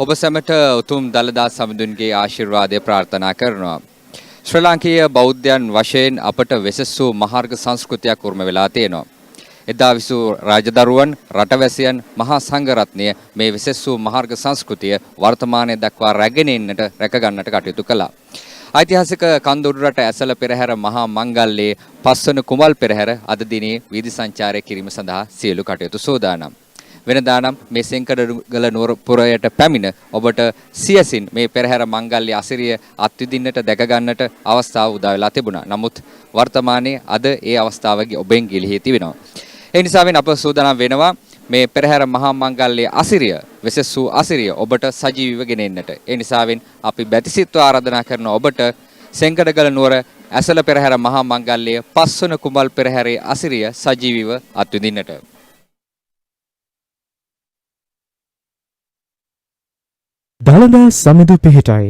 ඔබ සැමට උතුම් දළදා සමිඳුන්ගේ ආශිර්වාදය ප්‍රාර්ථනා කරනවා. ශ්‍රී ලාංකීය බෞද්ධයන් වශයෙන් අපට වෙසස් වූ මහාර්ග සංස්කෘතියක් උරුම වෙලා තියෙනවා. එදා විසූ රාජදරුවන්, රටවැසියන්, මහා සංඝරත්නය මේ වෙසස් වූ මහාර්ග සංස්කෘතිය වර්තමානයේ දක්වා රැගෙන එන්නට රැක ගන්නට කටයුතු කළා. ඓතිහාසික කන්දුරුරට ඇසළ පෙරහැර මහා මංගල්‍යයේ පස්වන කුඹල් පෙරහැර අද දිනේ වීදි සංචාරය කිරීම සඳහා සියලු කටයුතු සූදානම්. වෙනදා නම් මේ සෙන්කඩගල නුවර පුරයට පැමිණ ඔබට සියසින් මේ පෙරහැර මංගල්‍ය අසිරිය අත්විඳින්නට දැක ගන්නට අවස්ථාව උදා වෙලා තිබුණා. නමුත් වර්තමානයේ අද ඒ අවස්ථාව ඔබෙන් ගිලිහී තිබෙනවා. ඒ නිසාවෙන් අප සූදානම් වෙනවා මේ පෙරහැර මහා මංගල්‍ය අසිරිය වෙසස් වූ අසිරිය ඔබට සජීවීව ගෙන එන්නට. ඒ නිසාවෙන් අපි බැතිසිත්ව ආරාධනා කරන ඔබට සෙන්කඩගල නුවර ඇසළ පෙරහැර මහා මංගල්‍යයේ පස්වන කුඹල් පෙරහැරේ අසිරිය සජීවීව අත්විඳින්නට. Dalada Samidu Pihitai.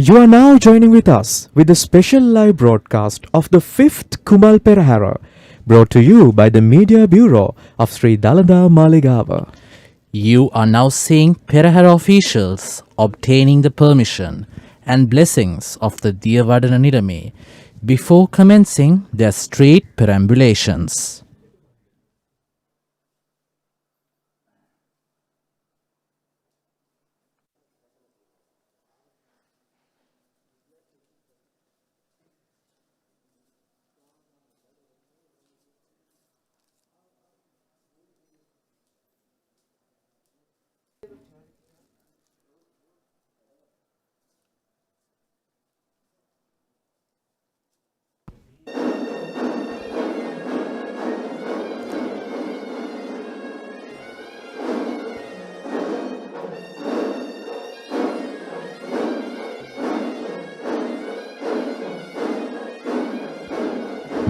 You are now joining with us with a special live broadcast of the 5th Kumbal Perahera, brought to you by the Media Bureau of Sri Dalada Maligava. You are now seeing Perahera officials obtaining the permission and blessings of the Diyavadana Nirame before commencing their street perambulations.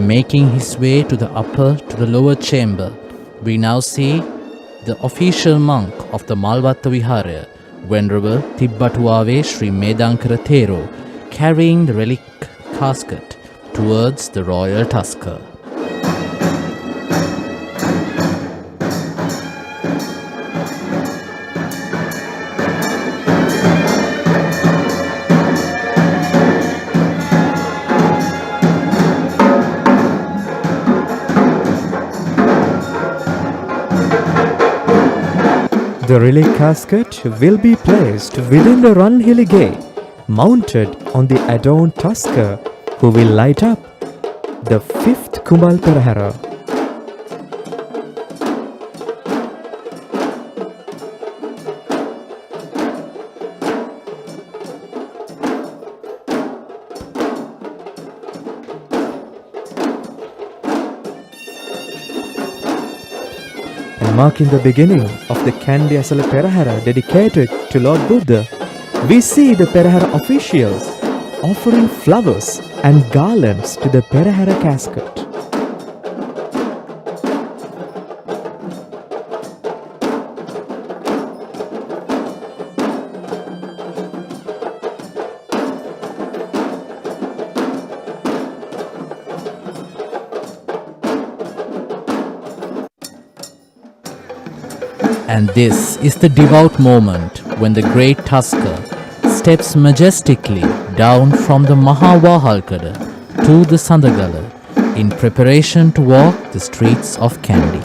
Making his way to the upper to the lower chamber, we now see the official monk of the Malvatta Vihara, Venerable Tibbatuave Sri Medankara Thero, carrying the relic casket towards the royal tusker. The relic casket will be placed within the Ranhili gate, mounted on the adorned tusker, who will light up the 5th Kumbal Perahera. Marking the beginning of the Kandy Esala Perahera dedicated to Lord Buddha, we see the Perahera officials offering flowers and garlands to the Perahera casket. And this is the devout moment when the great tusker steps majestically down from the Mahavahalkada to the Sandagala in preparation to walk the streets of Kandy.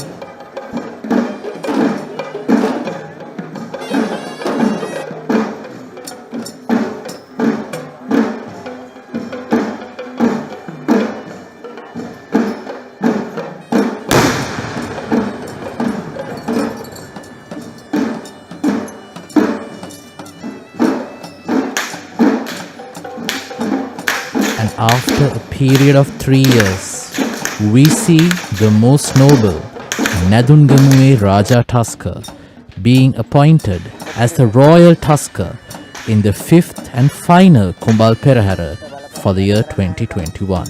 After a period of 3 years, we see the most noble Nadungamue Raja Tusker being appointed as the royal tusker in the 5th and final Kumbal Perahera for the year 2021.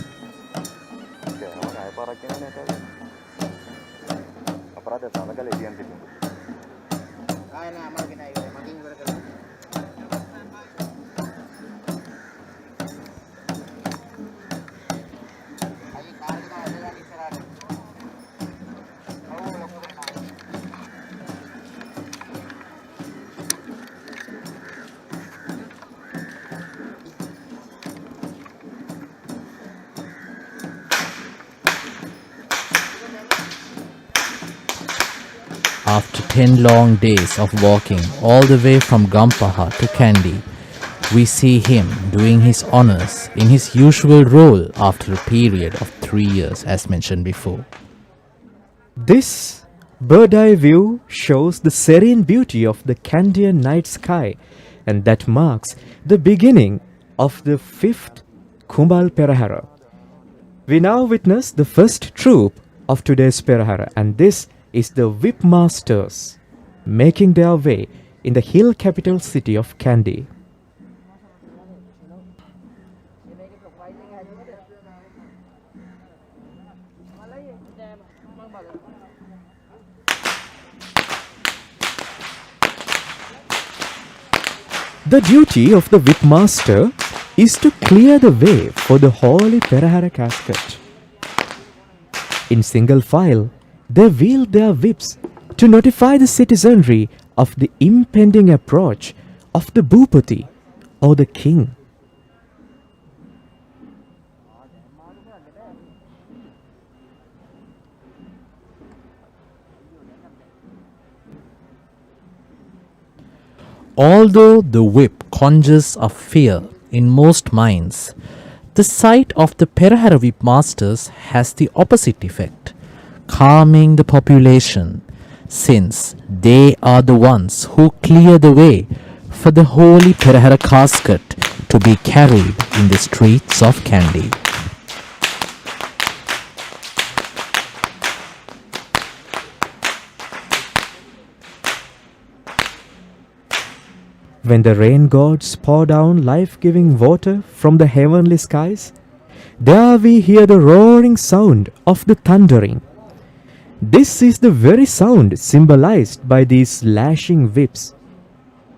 10 long days of walking all the way from Gampaha to Kandy, we see him doing his honors in his usual role after a period of 3 years, as mentioned before. This bird-eye view shows the serene beauty of the Kandian night sky, and that marks the beginning of the 5th Kumbal Perahera. We now witness the first troop of today's Perahera, and this is the whip masters making their way in the hill capital city of Kandy. The duty of the whipmaster is to clear the way for the holy Perahera casket. In single file, they wield their whips to notify the citizenry of the impending approach of the Bhupati or the king. Although the whip conjures of fear in most minds, the sight of the Perahera whip masters has the opposite effect, calming the population, since they are the ones who clear the way for the holy Perahera casket to be carried in the streets of Kandy. When the rain gods pour down life-giving water from the heavenly skies, there we hear the roaring sound of the thundering. This is the very sound symbolized by these lashing whips.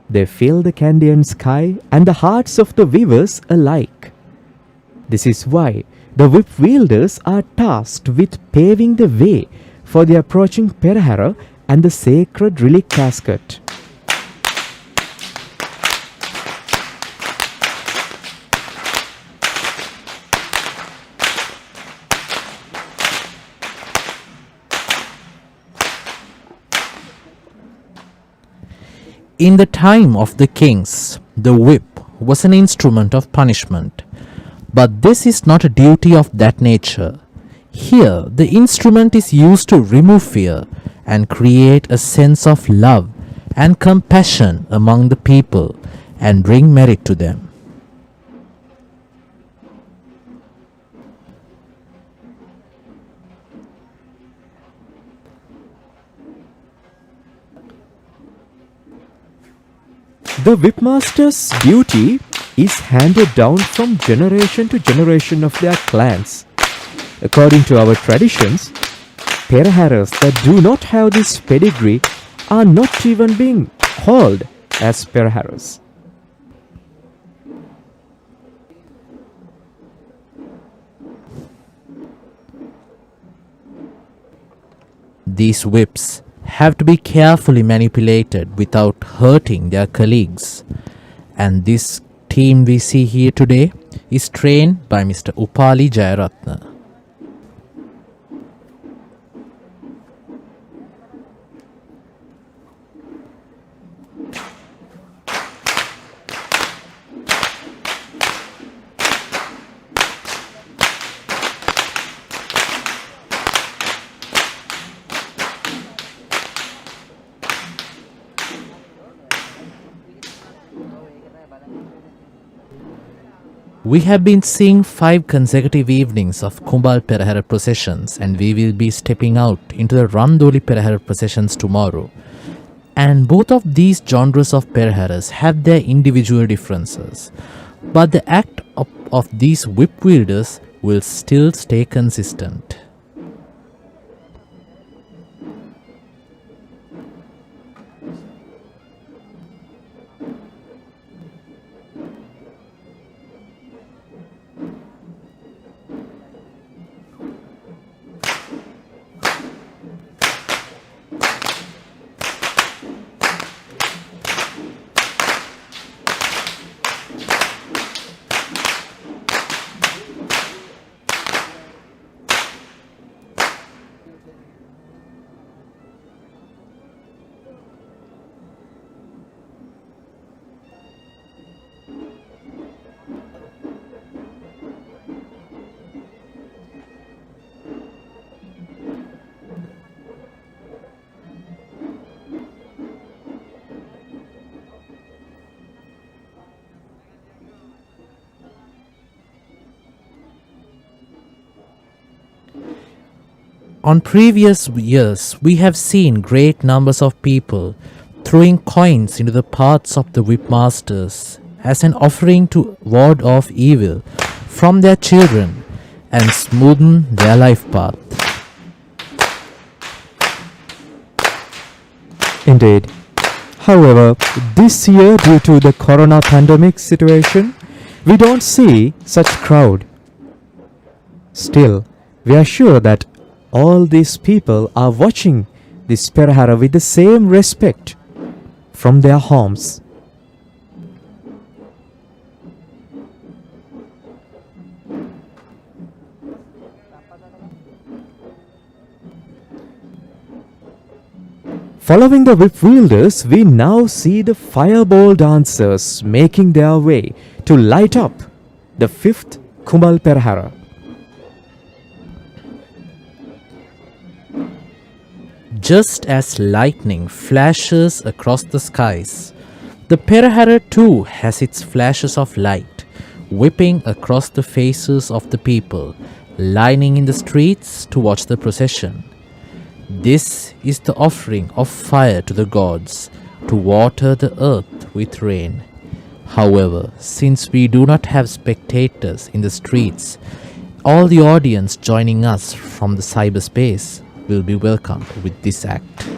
They fill the Kandian sky and the hearts of the weavers alike. This is why the whip wielders are tasked with paving the way for the approaching Perahera and the sacred relic casket. In the time of the kings, the whip was an instrument of punishment. But this is not a duty of that nature. Here, the instrument is used to remove fear and create a sense of love and compassion among the people and bring merit to them. The whipmaster's duty is handed down from generation to generation of their clans. According to our traditions, Peraheras that do not have this pedigree are not even being called as Peraheras. These whips have to be carefully manipulated without hurting their colleagues. And this team we see here today is trained by Mr. Upali Jayaratna. We have been seeing 5 consecutive evenings of Kumbal Perahera processions, and we will be stepping out into the Randoli Perahera processions tomorrow. And both of these genres of Peraheras have their individual differences, but the act of these whip wielders will still stay consistent. On previous years, we have seen great numbers of people throwing coins into the paths of the whipmasters as an offering to ward off evil from their children and smoothen their life path. Indeed. However, this year, due to the corona pandemic situation, we don't see such crowd. Still, we are sure that all these people are watching this Perahera with the same respect from their homes. Following the whip wielders, we now see the fireball dancers making their way to light up the fifth Kumbal Perahera. Just as lightning flashes across the skies, the Perahera too has its flashes of light, whipping across the faces of the people, lining in the streets to watch the procession. This is the offering of fire to the gods, to water the earth with rain. However, since we do not have spectators in the streets, all the audience joining us from the cyberspace will be welcomed with this act.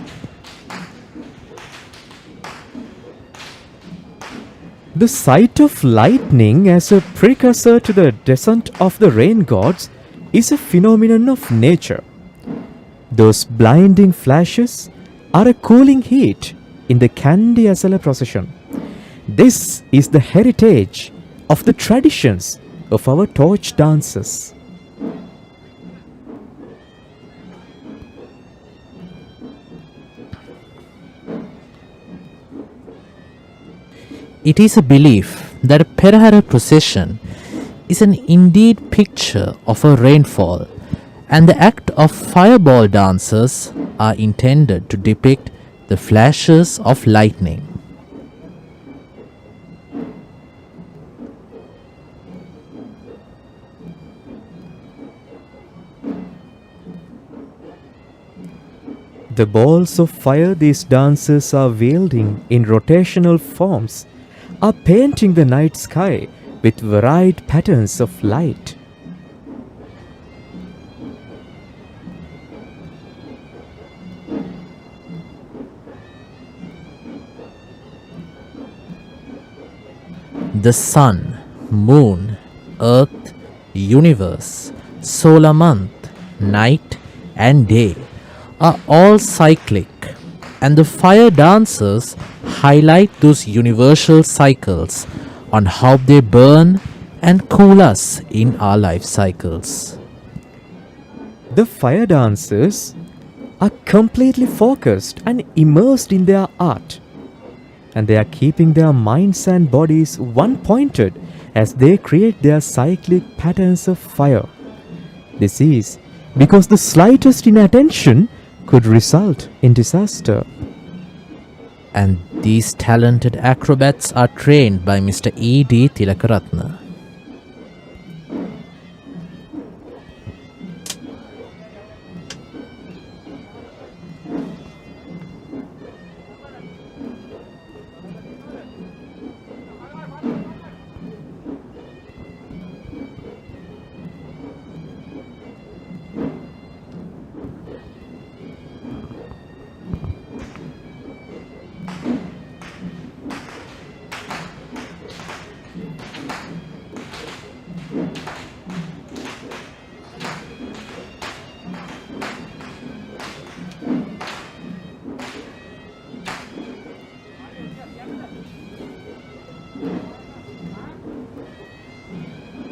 The sight of lightning as a precursor to the descent of the rain gods is a phenomenon of nature. Those blinding flashes are a cooling heat in the Kandy Esala procession. This is the heritage of the traditions of our torch dances. It is a belief that a Perahera procession is an indeed picture of a rainfall, and the act of fireball dancers are intended to depict the flashes of lightning. The balls of fire these dancers are wielding in rotational forms are painting the night sky with varied patterns of light. The sun, moon, earth, universe, solar month, night and day are all cyclic, and the fire dancers highlight those universal cycles on how they burn and cool us in our life cycles. The fire dancers are completely focused and immersed in their art, and they are keeping their minds and bodies one-pointed as they create their cyclic patterns of fire. This is because the slightest inattention could result in disaster. And these talented acrobats are trained by Mr. E.D. Tilakaratna.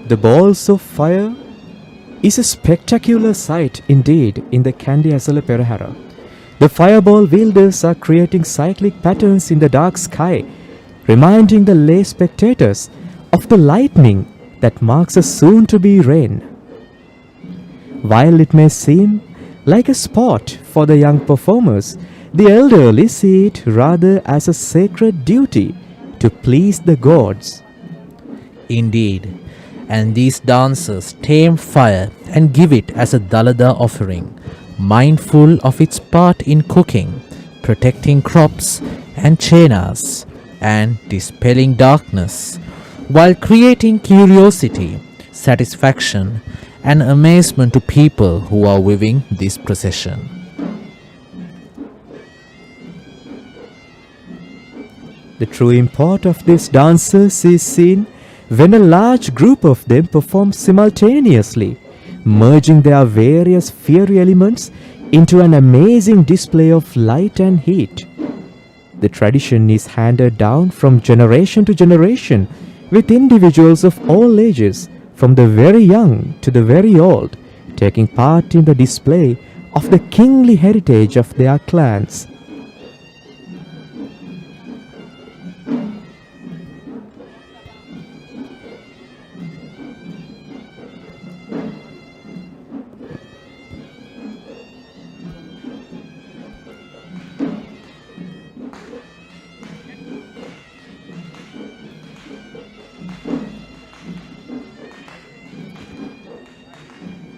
The balls of fire is a spectacular sight indeed in the Kandy Esala Perahera. The fireball wielders are creating cyclic patterns in the dark sky, reminding the lay spectators of the lightning that marks a soon-to-be rain. While it may seem like a sport for the young performers, the elderly see it rather as a sacred duty to please the gods. Indeed, and these dancers tame fire and give it as a Dalada offering, mindful of its part in cooking, protecting crops and chenas, and dispelling darkness, while creating curiosity, satisfaction, and amazement to people who are viewing this procession. The true import of these dances is seen when a large group of them perform simultaneously, merging their various fiery elements into an amazing display of light and heat. The tradition is handed down from generation to generation, with individuals of all ages, from the very young to the very old, taking part in the display of the kingly heritage of their clans.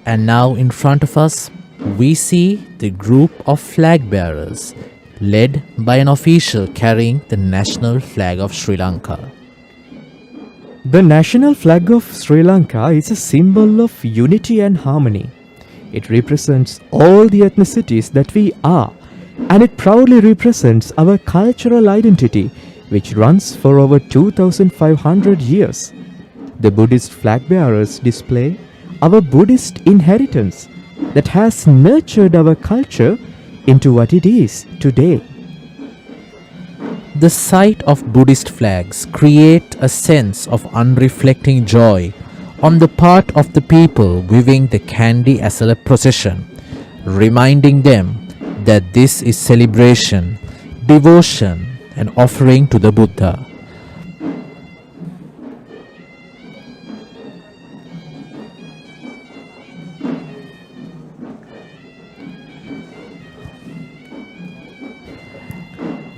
And now in front of us, we see the group of flag bearers, led by an official carrying the national flag of Sri Lanka. The national flag of Sri Lanka is a symbol of unity and harmony. It represents all the ethnicities that we are, and it proudly represents our cultural identity, which runs for over 2500 years. The Buddhist flag bearers display our Buddhist inheritance that has nurtured our culture into what it is today. The sight of Buddhist flags create a sense of unreflecting joy on the part of the people viewing the Kandy Esala procession, reminding them that this is celebration, devotion, and offering to the Buddha.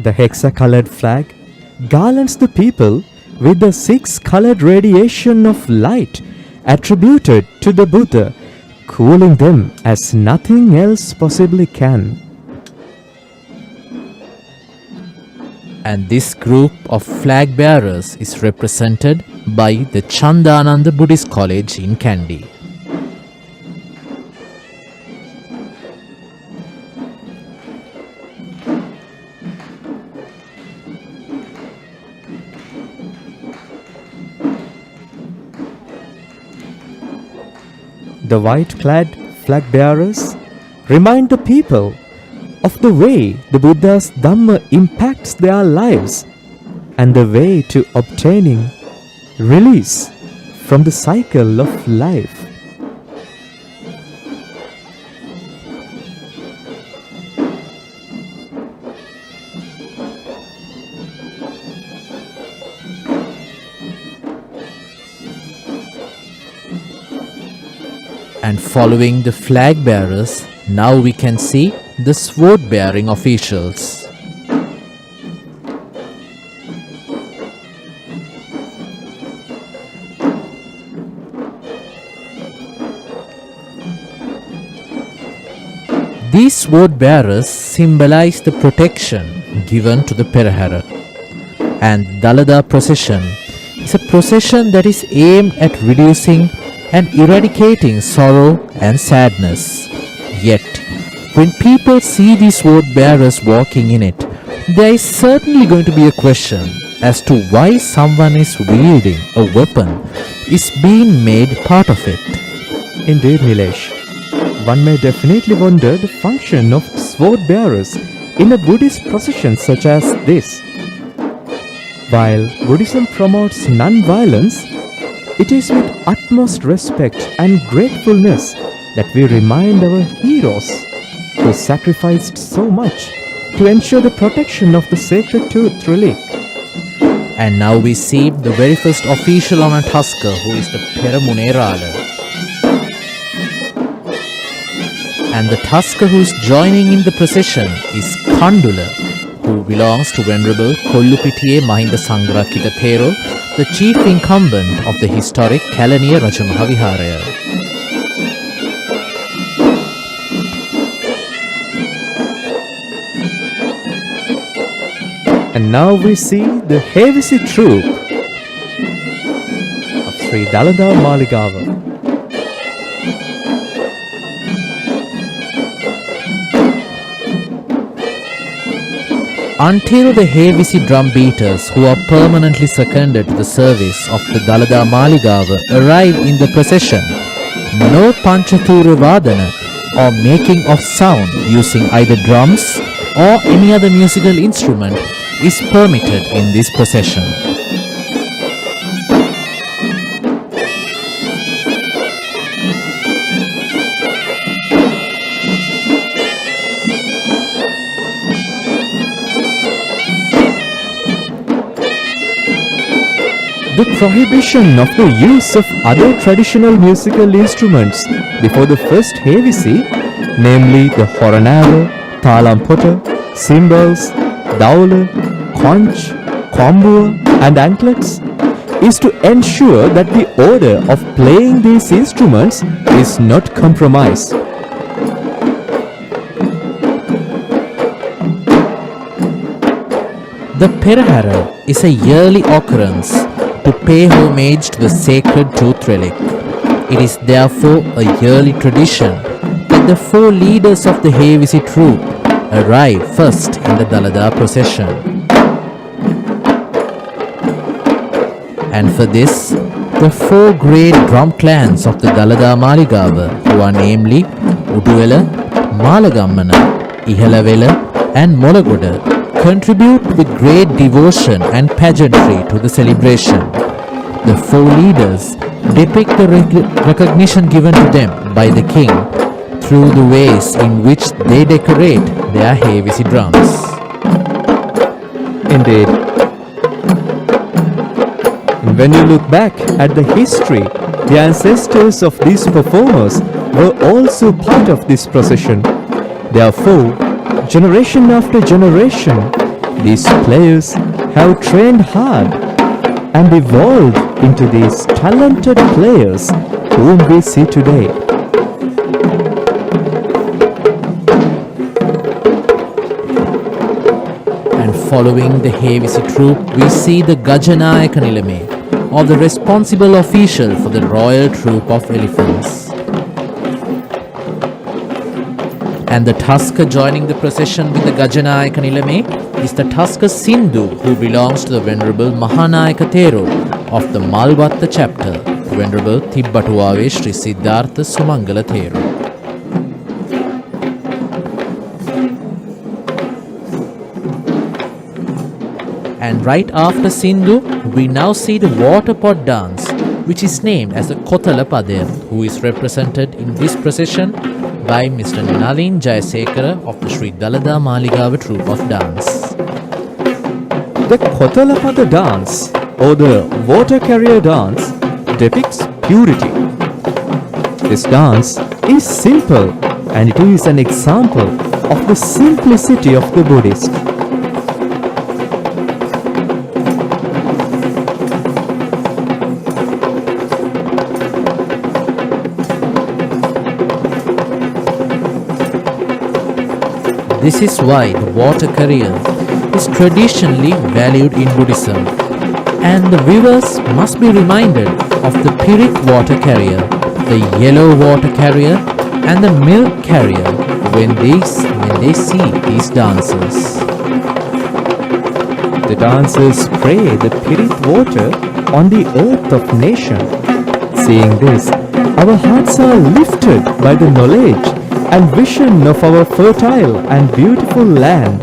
The hexa-colored flag garlands the people with the 6-colored radiation of light attributed to the Buddha, cooling them as nothing else possibly can. And this group of flag bearers is represented by the Chandananda Buddhist College in Kandy. The white-clad flag bearers remind the people of the way the Buddha's Dhamma impacts their lives and the way to obtaining release from the cycle of life. And following the flag bearers, now we can see the sword bearing officials. These sword bearers symbolize the protection given to the Perahera. And Dalada procession is a procession that is aimed at reducing and eradicating sorrow and sadness. Yet, when people see these sword bearers walking in it, there is certainly going to be a question as to why someone is wielding a weapon is being made part of it. Indeed, Nilesh. One may definitely wonder the function of sword bearers in a Buddhist procession such as this. While Buddhism promotes non-violence, it is with utmost respect and gratefulness that we remind our heroes who sacrificed so much to ensure the protection of the sacred tooth relic. And now we see the very first official on a tusker, who is the Perahera. And the tusker who is joining in the procession is Kandula, who belongs to Venerable Kollupitiye Mahinda Sangharakkhita Thero, the chief incumbent of the historic Kalaniya Rajamaha Viharaya. And now we see the Hevisi troupe of Sri Dalada Maligava. Until the Hevisi drum beaters, who are permanently seconded to the service of the Dalada Maligava, arrive in the procession, no Panchathura Vadana or making of sound using either drums or any other musical instrument is permitted in this procession. The prohibition of the use of other traditional musical instruments before the first Hevisi, namely the Horanara, Talampota, cymbals, Daula, conch, kombua and anklets, is to ensure that the order of playing these instruments is not compromised. The Perahera is a yearly occurrence to pay homage to the sacred tooth relic. It is therefore a yearly tradition that the four leaders of the Hevisi troupe arrive first in the Dalada procession. And for this, the four great drum clans of the Dalada Maligava, who are namely Uduwela, Malagammana, Ihalavela and Molagoda, contribute with great devotion and pageantry to the celebration. The four leaders depict the recognition given to them by the king through the ways in which they decorate their Hevisi drums. Indeed. And when you look back at the history, the ancestors of these performers were also part of this procession. Therefore, generation after generation, these players have trained hard and evolved into these talented players whom we see today. And following the Hevisi troupe, we see the Gajanayaka Nilame, or the responsible official for the royal troop of elephants. And the Tusker joining the procession with the Gajanayaka Nilame is the Tusker Sindhu, who belongs to the Venerable Mahanayaka Thero of the Malvatta chapter, Venerable Tibbatuave Sri Siddhartha Sumangala Thero. And right after Sindhu, we now see the water pot dance, which is named as the Kothala Padaya, who is represented in this procession by Mr. Nalin Jayasekara of the Sri Dalada Maligava troupe of dance. The Kothalapada dance, or the water carrier dance, depicts purity. This dance is simple and it is an example of the simplicity of the Buddhist. This is why the water carrier is traditionally valued in Buddhism, and the viewers must be reminded of the Pirit water carrier, the yellow water carrier and the milk carrier when they see these dancers. The dancers spray the Pirit water on the earth of nation. Seeing this, our hearts are lifted by the knowledge and vision of our fertile and beautiful land.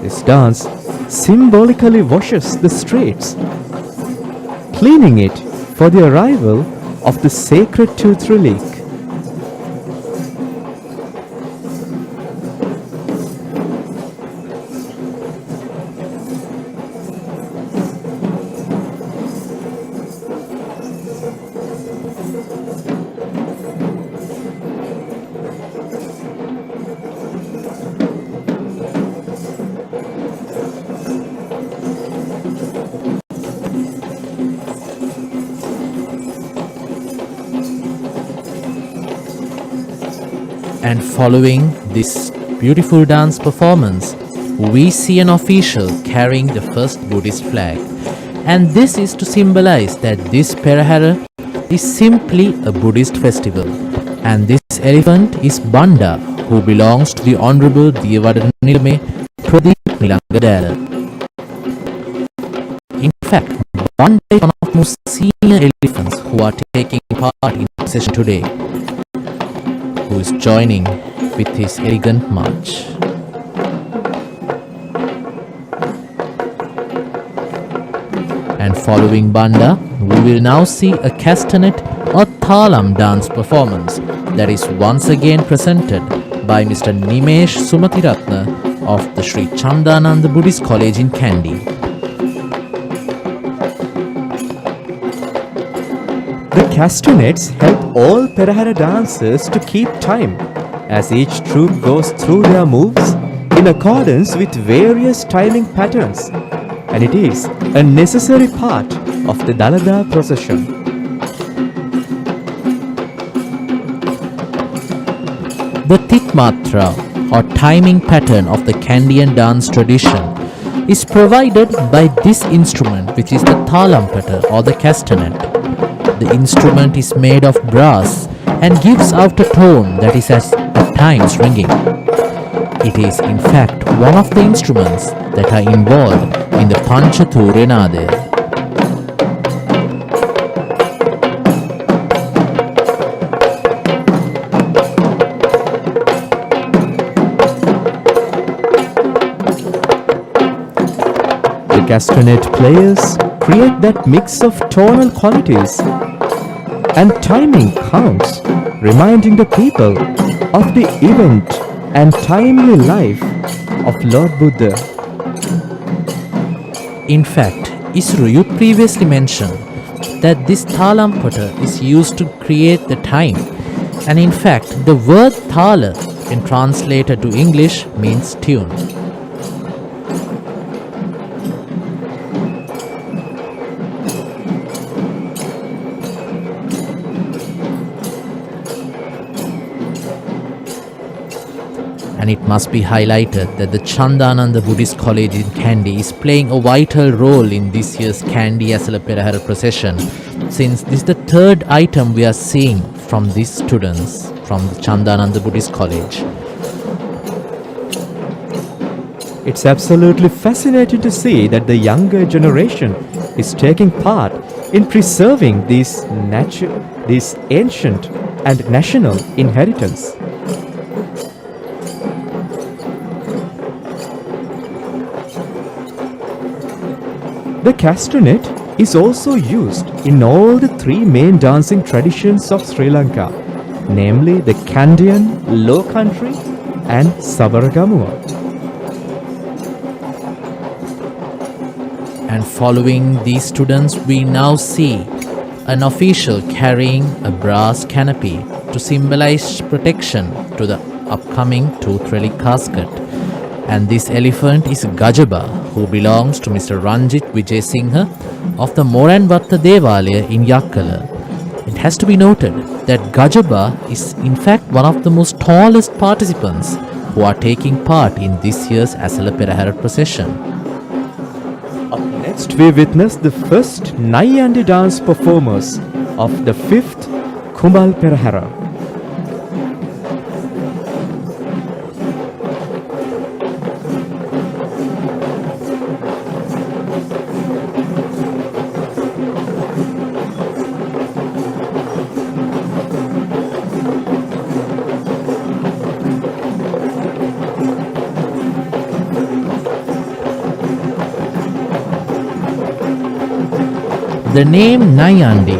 This dance symbolically washes the streets, cleaning it for the arrival of the sacred tooth relic. And following this beautiful dance performance, we see an official carrying the first Buddhist flag. And this is to symbolize that this Perahera is simply a Buddhist festival. And this elephant is Banda, who belongs to the Honorable Diyawada Nilame Pradeep Nilangadara. In fact, Banda is one of the most senior elephants who are taking part in the procession today, who is joining with his elegant march. And following Banda, we will now see a castanet or thalam dance performance that is once again presented by Mr. Nimesh Sumatiratna of the Sri Chandananda Buddhist College in Kandy. The castanets help all Perahera dancers to keep time as each troupe goes through their moves in accordance with various timing patterns, and it is a necessary part of the Dalada procession. The Titmatra or timing pattern of the Kandian dance tradition is provided by this instrument, which is the thalampata or the castanet. The instrument is made of brass and gives out a tone that is at times ringing. It is in fact one of the instruments that are involved in the Panchaturya Nadaya. The castanet players create that mix of tonal qualities and timing counts, reminding the people of the event and timely life of Lord Buddha. In fact, Isru, you previously mentioned that this thalampata is used to create the time, and in fact the word thala in translated to English means tune. And it must be highlighted that the Chandananda Buddhist College in Kandy is playing a vital role in this year's Kandy Esala Perahera procession, since this is the third item we are seeing from these students from the Chandananda Buddhist College. It's absolutely fascinating to see that the younger generation is taking part in preserving this ancient and national inheritance. The castanet is also used in all the three main dancing traditions of Sri Lanka, namely the Kandian, Low Country and Sabaragamua. And following these students, we now see an official carrying a brass canopy to symbolize protection to the upcoming tooth relic casket. And this elephant is Gajaba, who belongs to Mr. Ranjit Vijay Singha of the Moranvatta Devalaya in Yakkala. It has to be noted that Gajaba is in fact one of the most tallest participants who are taking part in this year's Esala Perahera procession. Up next, we witness the first Nayandi dance performers of the 5th Kumbal Perahera. The name Nayandi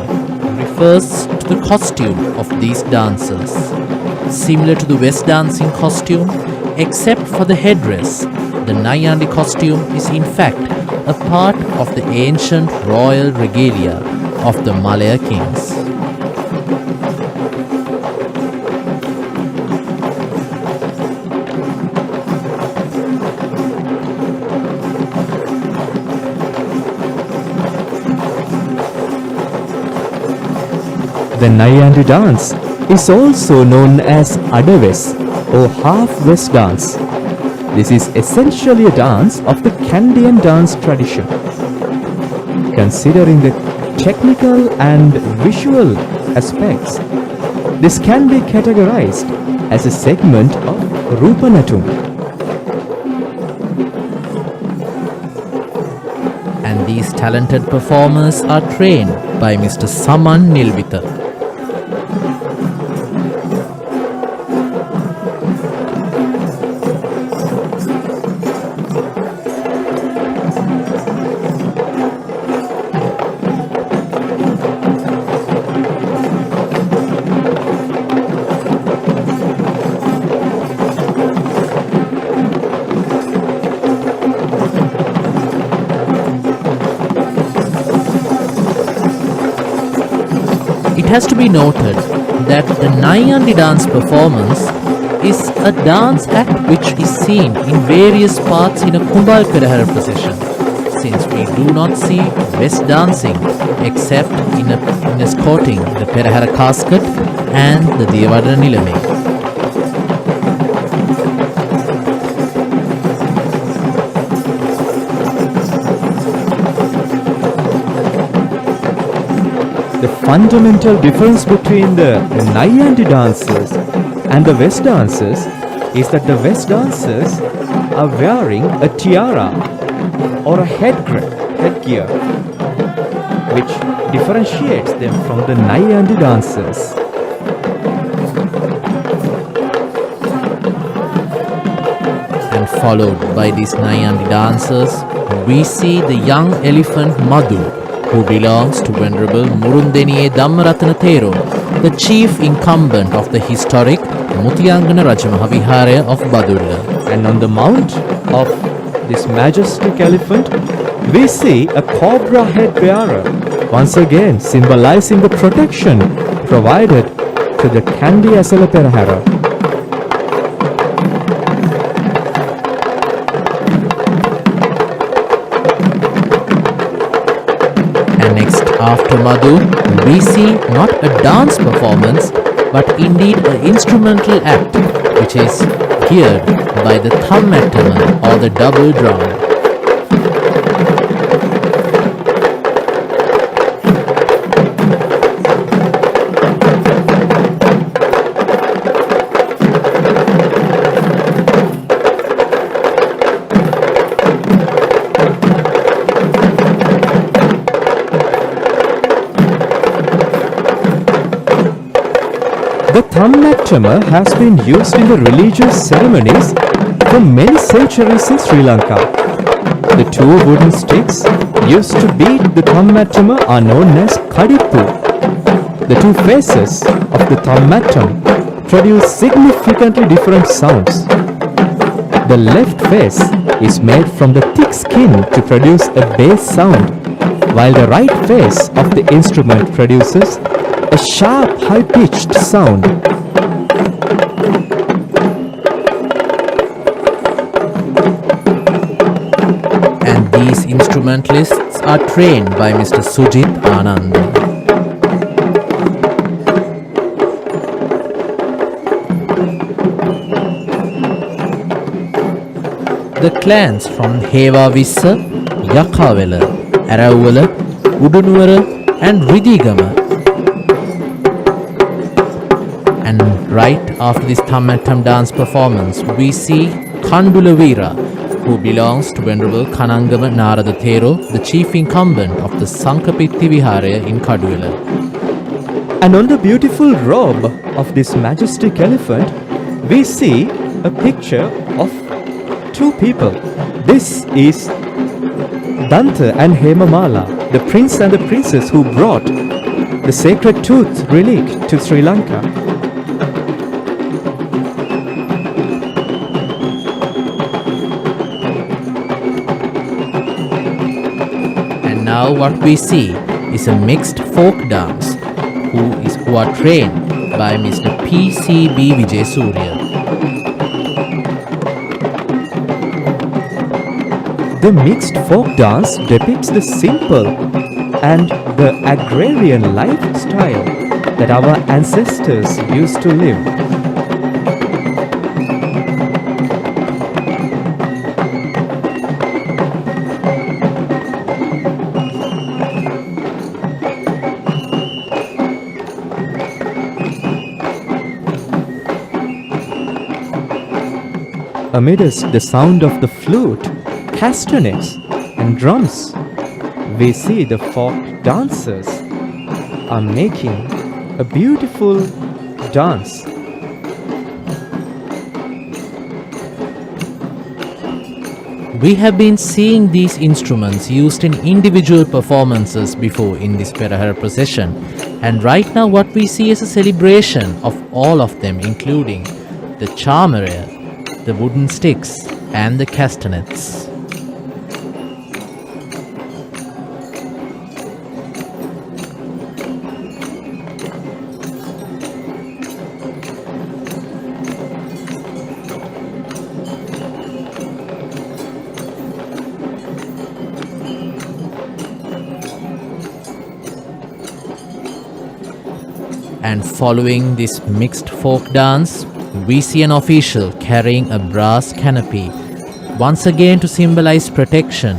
refers to the costume of these dancers, similar to the West dancing costume, except for the headdress. The Nayandi costume is in fact a part of the ancient royal regalia of the Malaya kings. The Nayandi dance is also known as Adaves or half-west dance. This is essentially a dance of the Kandian dance tradition. Considering the technical and visual aspects, this can be categorized as a segment of Rupanatum. And these talented performers are trained by Mr. Saman Nilvitha. It has to be noted that the Nayandi dance performance is a dance act which is seen in various parts in a Kumbal Perahera procession, since we do not see West dancing except in escorting the Perahera casket and the Devadana Nilame. The fundamental difference between the Nayandi dancers and the West dancers is that the West dancers are wearing a tiara or a headgear, which differentiates them from the Nayandi dancers. And followed by these Nayandi dancers, we see the young elephant Madhu, who belongs to Venerable Murundeniye Dhammaratana Thero, the chief incumbent of the historic Mutiyangana Rajamaha Viharaya of Badulla. And on the mount of this majestic elephant, we see a cobra head bearer, once again symbolizing the protection provided to the Kandy Esala Perahera. Next, after Madhu, we see not a dance performance but indeed an instrumental act which is geared by the thammattama or the double drum. The thammattama has been used in the religious ceremonies for many centuries in Sri Lanka. The two wooden sticks used to beat the thammattama are known as kadippu. The two faces of the thammattam produce significantly different sounds. The left face is made from the thick skin to produce a bass sound, while the right face of the instrument produces a sharp, high-pitched sound. And these instrumentalists are trained by Mr. Sujit Anand. The clans from Hewa Vissa, Yakawela, Arawala, Udunuwara and Ridigama. And right after this Thammattam dance performance, we see Kandula Veera, who belongs to Venerable Kanangama Narada Thero, the chief incumbent of the Sankapitti Viharaya in Kadula. And on the beautiful robe of this majestic elephant, we see a picture of two people. This is Danta and Hemamala, the prince and the princess who brought the sacred tooth relic to Sri Lanka. Now what we see is a mixed folk dance who are trained by Mr. P.C.B. Vijay Surya. The mixed folk dance depicts the simple and the agrarian lifestyle that our ancestors used to live. Amidst the sound of the flute, castanets, and drums, we see the folk dancers are making a beautiful dance. We have been seeing these instruments used in individual performances before in this Perahera procession, and right now what we see is a celebration of all of them, including the chamaraya, the wooden sticks, and the castanets. And following this mixed folk dance, we see an official carrying a brass canopy, once again to symbolize protection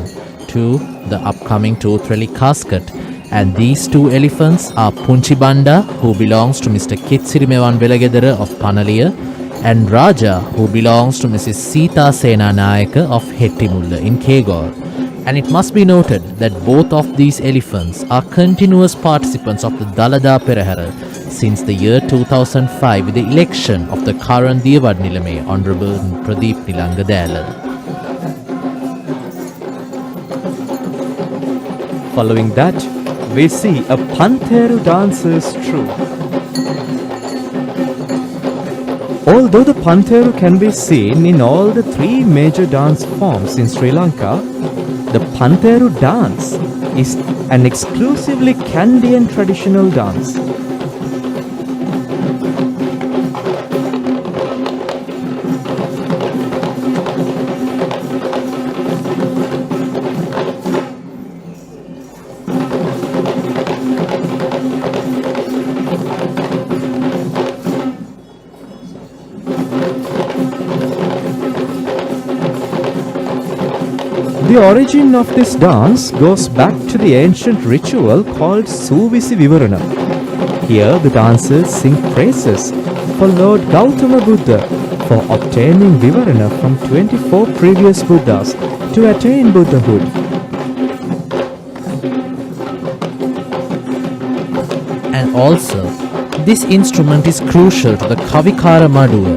to the upcoming tooth relic casket. And these two elephants are Punchi Banda, who belongs to Mr. Kitsirimewan Velagedara of Panaliya, and Raja, who belongs to Mrs. Sita Sena Nayaka of Hettimulla in Kegor. And it must be noted that both of these elephants are continuous participants of the Dalada Perahera since the year 2005 with the election of the current Diyawad Nilame, Honorable Pradeep Nilanga Dela. Following that, we see a Pantheru dancers troupe. Although the Pantheru can be seen in all the three major dance forms in Sri Lanka, the Pantheru dance is an exclusively Kandian traditional dance. The origin of this dance goes back to the ancient ritual called Suvisi Vivarana. Here the dancers sing praises for Lord Gautama Buddha for obtaining Vivarana from 24 previous Buddhas to attain Buddhahood. And also, this instrument is crucial to the Kavikara Maduwa,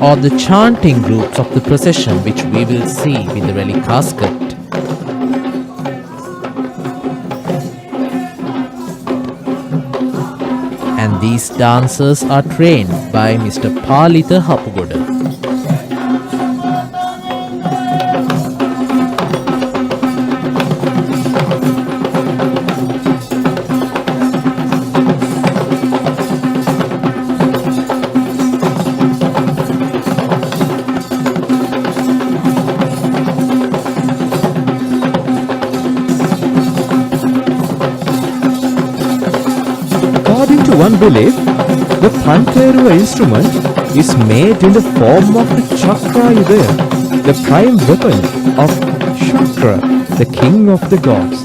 or the chanting groups of the procession, which we will see with the relic casket. And these dancers are trained by Mr. Palitha Hapugoda. According to one belief, the Pantheru instrument is made in the form of the Chakrayudaya, the prime weapon of Shakra, the king of the gods.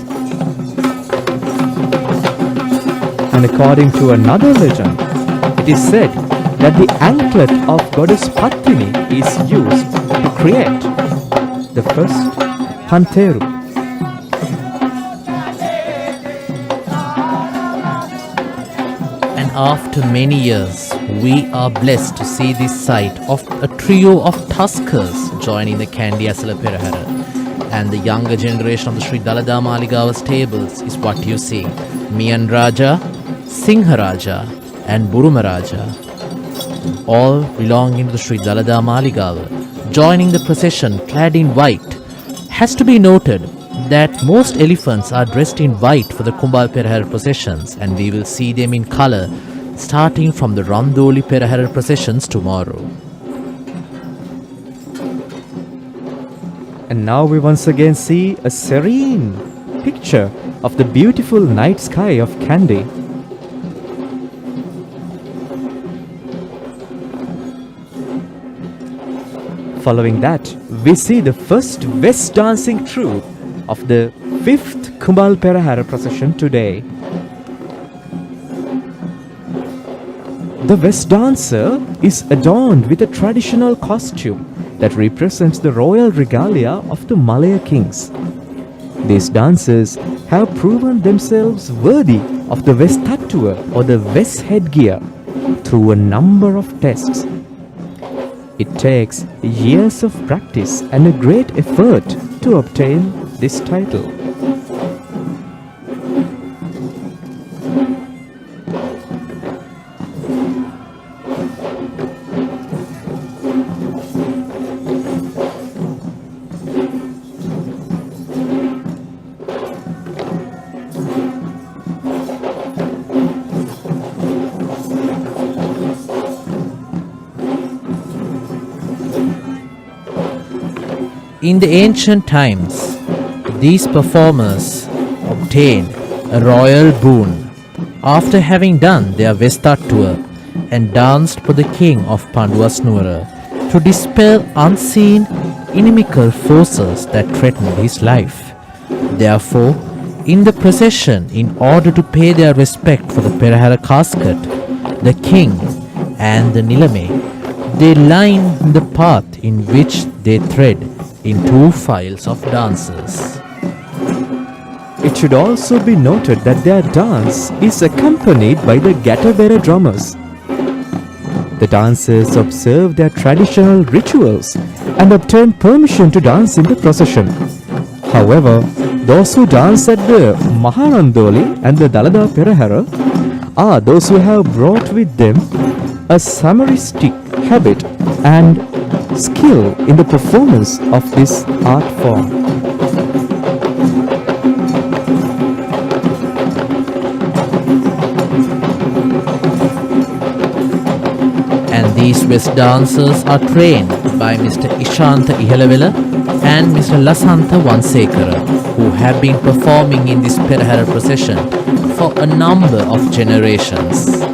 And according to another legend, it is said that the anklet of goddess Pattini is used to create the first Pantheru. After many years, we are blessed to see this sight of a trio of tuskers joining the Kandy Esala Perahera. And the younger generation of the Sri Dalada Maligava's tables is what you see. Miyan Raja, Singha Raja and Buruma Raja, all belonging to the Sri Dalada Maligava, joining the procession clad in white. Has to be noted that most elephants are dressed in white for the Kumbal Perahera processions, and we will see them in colour starting from the Randoli Perahera processions tomorrow. And now we once again see a serene picture of the beautiful night sky of Kandy. Following that, we see the first West dancing troupe of the 5th Kumbal Perahera procession today. The West dancer is adorned with a traditional costume that represents the royal regalia of the Malaya kings. These dancers have proven themselves worthy of the West tattoo or the West headgear through a number of tests. It takes years of practice and a great effort to obtain this title. In the ancient times, these performers obtained a royal boon after having done their Vesta tour and danced for the king of Panduasnura to dispel unseen inimical forces that threatened his life. Therefore, in the procession, in order to pay their respect for the Perahera casket, the king and the Nilame, they line the path in which they tread in two files of dancers. It should also be noted that their dance is accompanied by the Gatavera drummers. The dancers observe their traditional rituals and obtain permission to dance in the procession. However, those who dance at the Maharandoli and the Dalada Perahera are those who have brought with them a samaristic habit and skill in the performance of this art form. And these West dancers are trained by Mr. Ishanta Ihalavela and Mr. Lasantha Vansekara, who have been performing in this Perahera procession for a number of generations.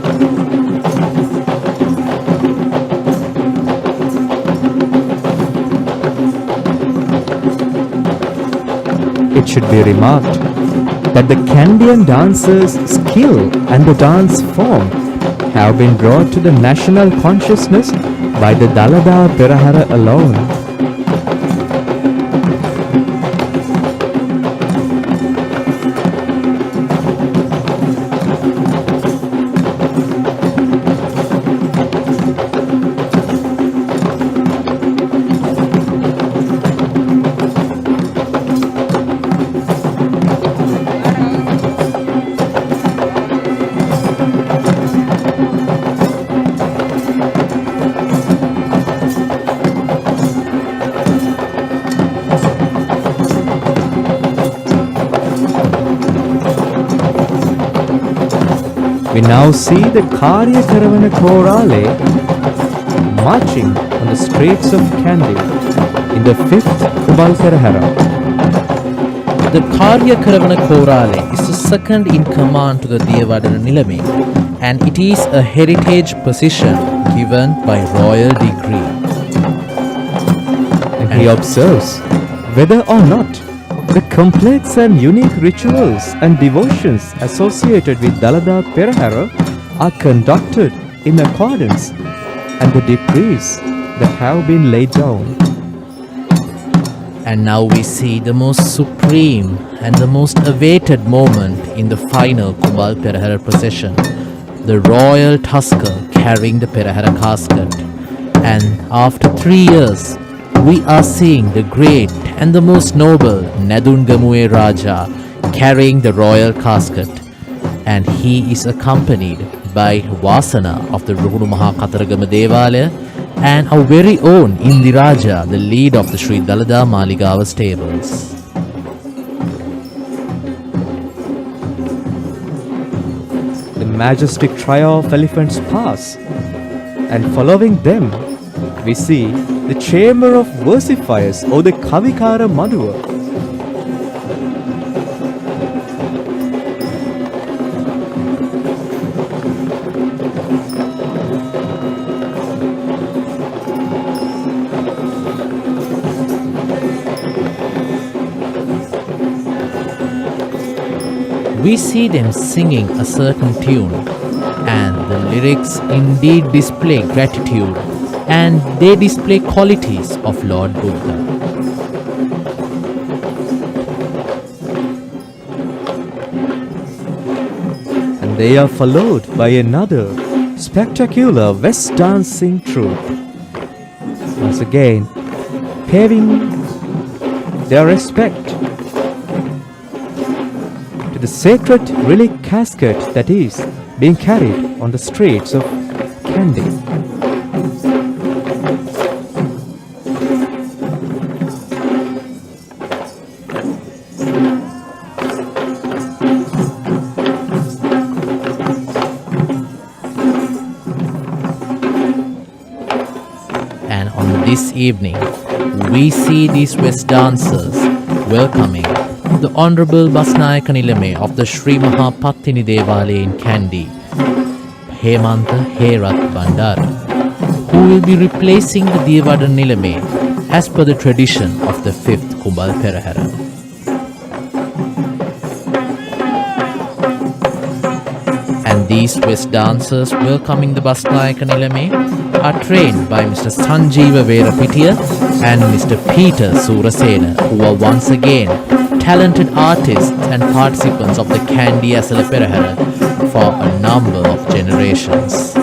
It should be remarked that the Kandian dancers' skill and the dance form have been brought to the national consciousness by the Dalada Perahera alone. We now see the Karya Karavana Chorale marching on the streets of Kandy in the 5th Kumbal Perahera. The Karya Karavana Chorale is the second in command to the Devadana Nilame, and it is a heritage position given by royal decree. And he observes whether or not the complex and unique rituals and devotions associated with Dalada Perahera are conducted in accordance and the decrees that have been laid down. And now we see the most supreme and the most awaited moment in the final Kumbal Perahera procession, the royal tusker carrying the Perahera casket. And after 3 years, we are seeing the great and the most noble Nadungamue Raja carrying the royal casket, and he is accompanied by Vasana of the Ruhunu Mahakataragama Devalaya and our very own Indiraja, the lead of the Sri Dalada Maligawa stables. The majestic trio of elephants pass, and following them, we see the chamber of versifiers or the Kavikara Madhuva. we see them singing a certain tune, and the lyrics indeed display gratitude and they display qualities of Lord Buddha. And they are followed by another spectacular West dancing troupe. Once again, paving their respect to the sacred relic casket that is being carried on the streets of Kandy. And on this evening, we see these West dancers welcoming the Honorable Basnayaka Nilame of the Sri Maha Pattini Devalaya in Kandy, Hemanta Herath Bandara, who will be replacing the Devada Nilame as per the tradition of the 5th Kumbal Perahera. And these West dancers welcoming the Basnayaka Nilame are trained by Mr. Sanjeeva Verapitiya and Mr. Peter Surasena, who are once again talented artists and participants of the Kandy Esala Perahera for a number of generations.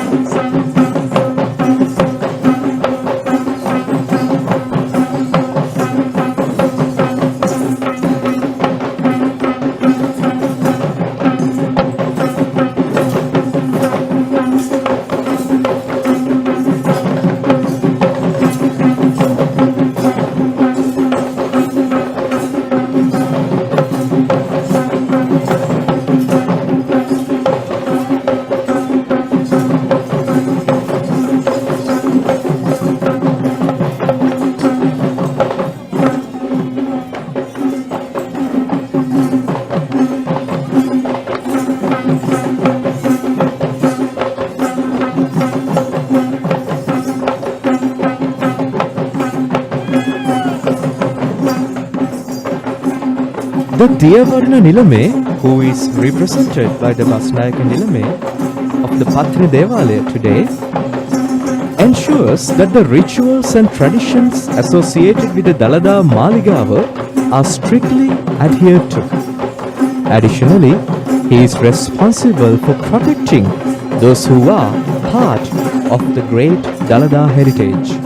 The Deyavarna Nilame, who is represented by the Basnayaka Nilame of the Pattini Devalaya today, ensures that the rituals and traditions associated with the Dalada Maligava are strictly adhered to. Additionally, he is responsible for protecting those who are part of the great Dalada heritage.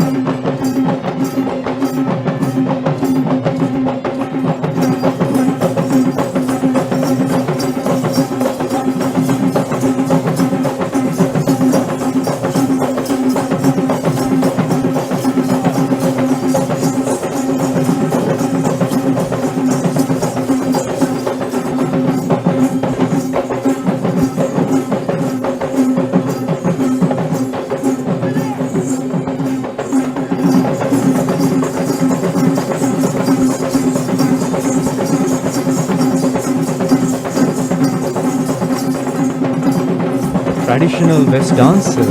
Traditional West dancer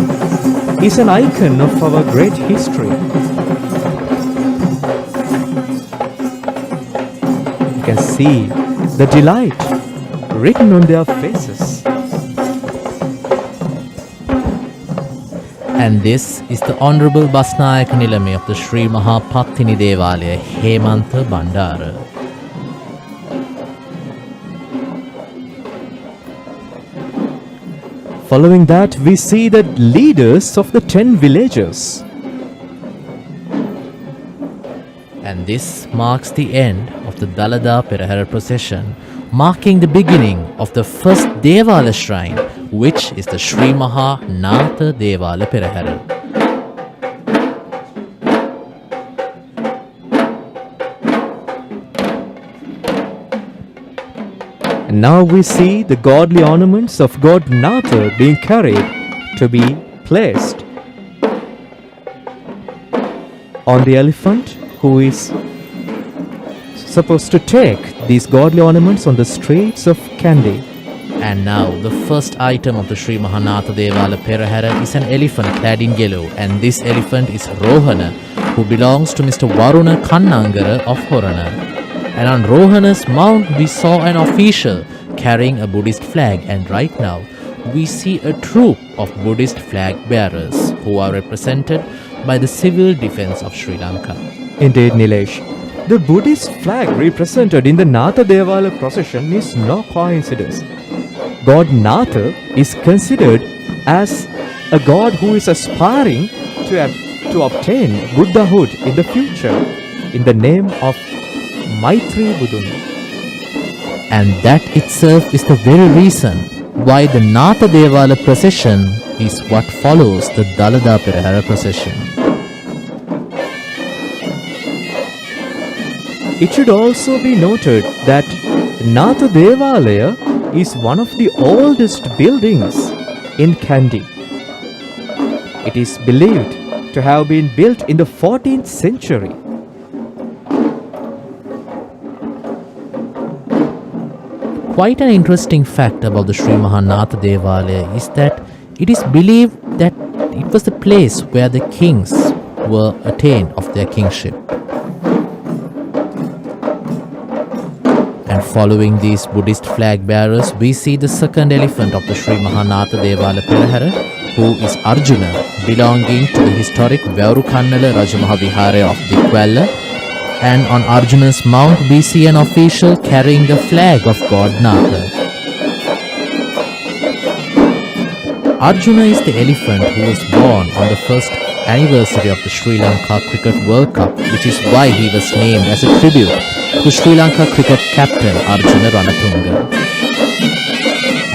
is an icon of our great history. You can see the delight written on their faces. And this is the Honorable Basnayaka Nilame of the Sri Maha Pattini Devalaya, Hemanta Bandara. Following that, we see the leaders of the 10 villages. And this marks the end of the Dalada Perahera procession, marking the beginning of the first Devala shrine, which is the Sri Maha Natha Devala Perahera. And now we see the godly ornaments of God Natha being carried to be placed on the elephant, who is supposed to take these godly ornaments on the streets of Kandy. And now the first item of the Sri Mahanatha Devala Perahera is an elephant clad in yellow, and this elephant is Rohana, who belongs to Mr. Varuna Kannangara of Horana. And on Rohana's mount we saw an official carrying a Buddhist flag, and right now we see a troop of Buddhist flag bearers who are represented by the Civil Defence of Sri Lanka. Indeed, Nilesh. The Buddhist flag represented in the Natha Devala procession is no coincidence. God Natha is considered as a god who is aspiring to obtain Buddhahood in the future in the name of Maitri Buddhun. And that itself is the very reason why the Natha Devala procession is what follows the Dalada Perahera procession. It should also be noted that Natha Devalaya is one of the oldest buildings in Kandy. It is believed to have been built in the 14th century. Quite an interesting fact about the Sri Mahanatha Devalaya is that it is believed that it was the place where the kings were attained of their kingship. And following these Buddhist flag bearers, we see the second elephant of the Sri Mahanatha Devala Perahera, who is Arjuna, belonging to the historic Veurukannala Rajamaha Vihara of Dikwella. And on Arjuna's mount, we see an official carrying the flag of God Natha. Arjuna is the elephant who was born on the first anniversary of the Sri Lanka Cricket World Cup, which is why he was named as a tribute to Sri Lanka cricket captain Arjuna Ranatunga.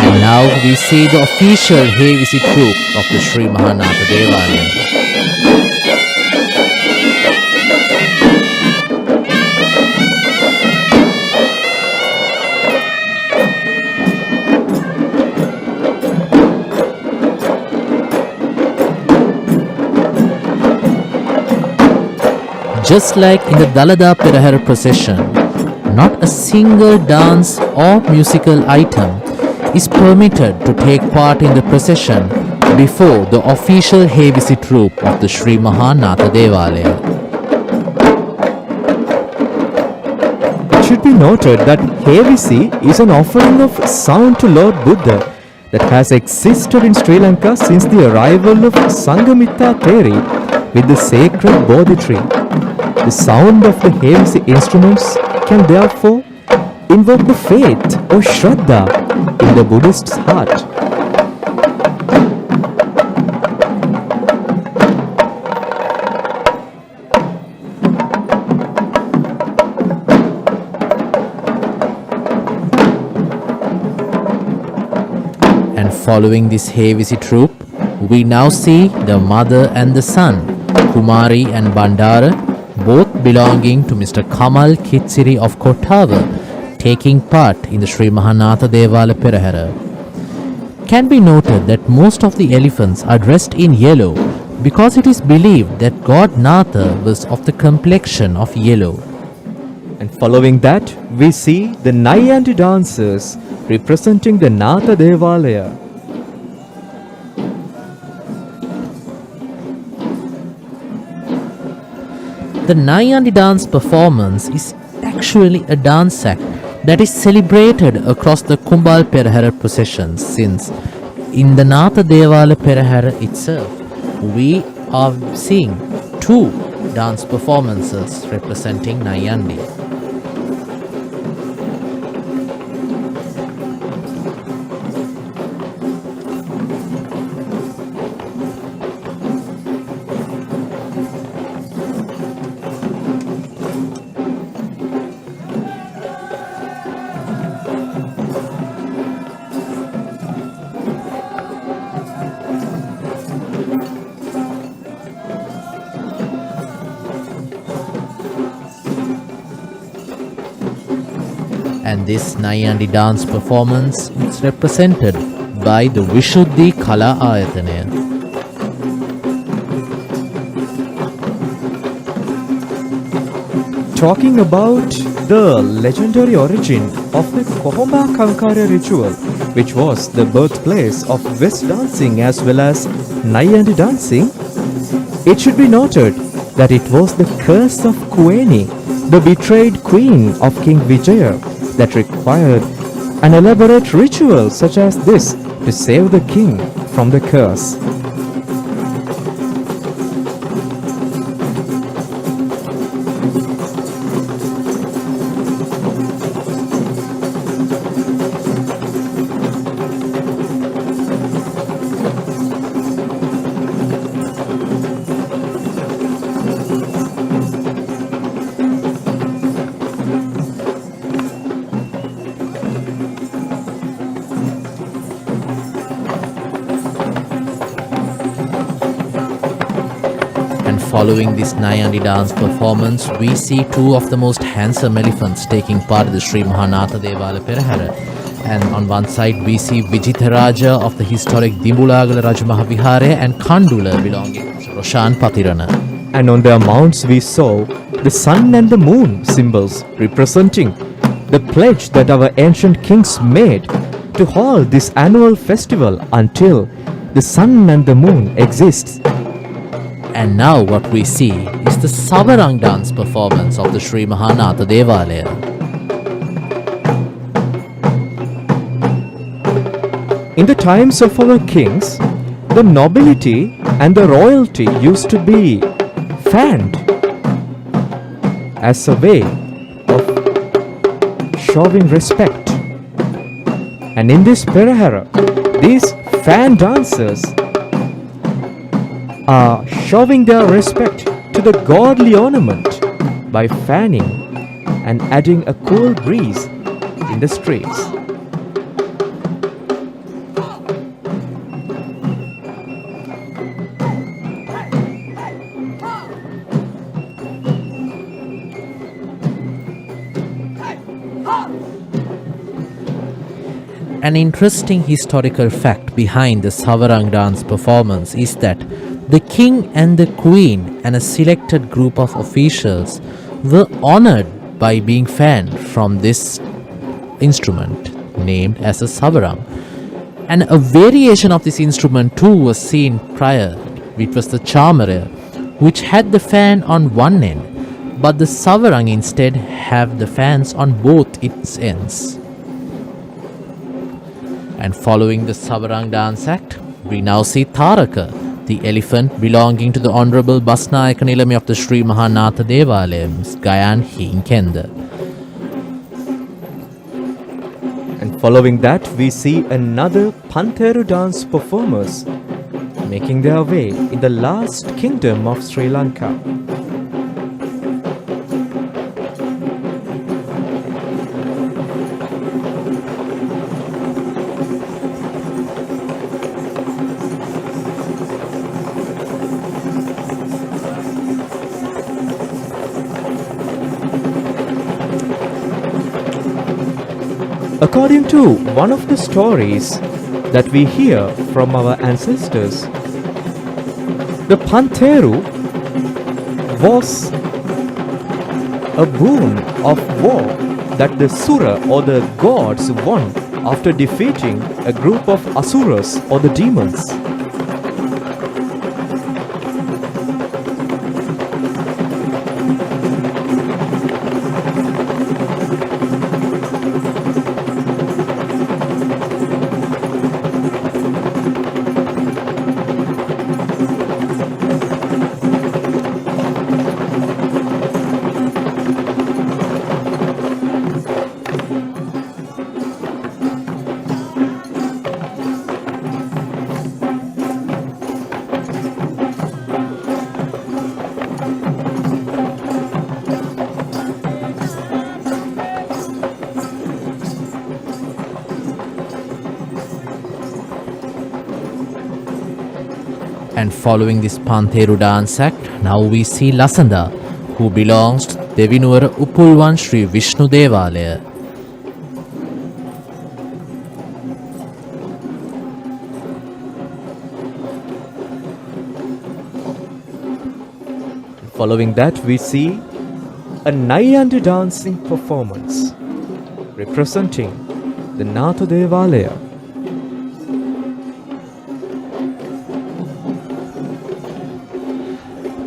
And now we see the official Hevisi troop of the Sri Mahanatha Devalaya. Just like in the Dalada Perahera procession, not a single dance or musical item is permitted to take part in the procession before the official Hevisi troop of the Sri Mahanatha Devalaya. It should be noted that Hevisi is an offering of sound to Lord Buddha that has existed in Sri Lanka since the arrival of Sangamitta Theri with the sacred Bodhi tree. The sound of the Hevisi instruments can therefore invoke the faith or Shraddha in the Buddhist's heart. And following this Hevisi troop, we now see the mother and the son, Kumari and Bandara, both belonging to Mr. Kamal Kitsiri of Kottava, taking part in the Sri Mahanatha Devala Perahera. Can be noted that most of the elephants are dressed in yellow because it is believed that God Natha was of the complexion of yellow. And following that, we see the Nayandi dancers representing the Natha Devalaya. The Nayandi dance performance is actually a dance act that is celebrated across the Kumbal Perahera procession, since in the Natha Devala Perahera itself, we are seeing two dance performances representing Nayandi. And this Nayandi dance performance is represented by the Vishuddhi Kala Ayatanaya. Talking about the legendary origin of the Kohomba Kankara ritual, which was the birthplace of West dancing as well as Nayandi dancing, it should be noted that it was the curse of Kueni, the betrayed queen of King Vijaya, that required an elaborate ritual such as this to save the king from the curse. And following this Nayandi dance performance, we see two of the most handsome elephants taking part in the Sri Mahanatha Devala Perahera. And on one side, we see Vijitaraja of the historic Dimbulagala Rajamaha Vihare and Kandula belonging to Roshan Patirana. And on their mounts we saw the sun and the moon symbols representing the pledge that our ancient kings made to hold this annual festival until the sun and the moon exists. And now what we see is the Savarang dance performance of the Sri Mahanatha Devalaya. In the times of our kings, the nobility and the royalty used to be fanned as a way of showing respect. And in this Perahera, these fan dancers are showing their respect to the godly ornament by fanning and adding a cool breeze in the streets. An interesting historical fact behind the Savarang dance performance is that the king and the queen and a selected group of officials were honored by being fanned from this instrument named as a Savarang. And a variation of this instrument too was seen prior, which was the Chamara, which had the fan on one end, but the Savarang instead have the fans on both its ends. And following the Savarang dance act, we now see Taraka, the elephant belonging to the Honorable Basnayaka Nilami of the Sri Mahanatha Devalayams, Gayan Hinkenda. And following that, we see another Pantheru dance performers making their way in the last kingdom of Sri Lanka. According to one of the stories that we hear from our ancestors, the Pantheru was a boon of war that the Sura or the gods won after defeating a group of Asuras or the demons. And following this Pantheru dance act, now we see Lasanda, who belongs to Devinuwara Upulwan Sri Vishnu Devalaya. Following that, we see a Nayandi dancing performance representing the Natha Devalaya.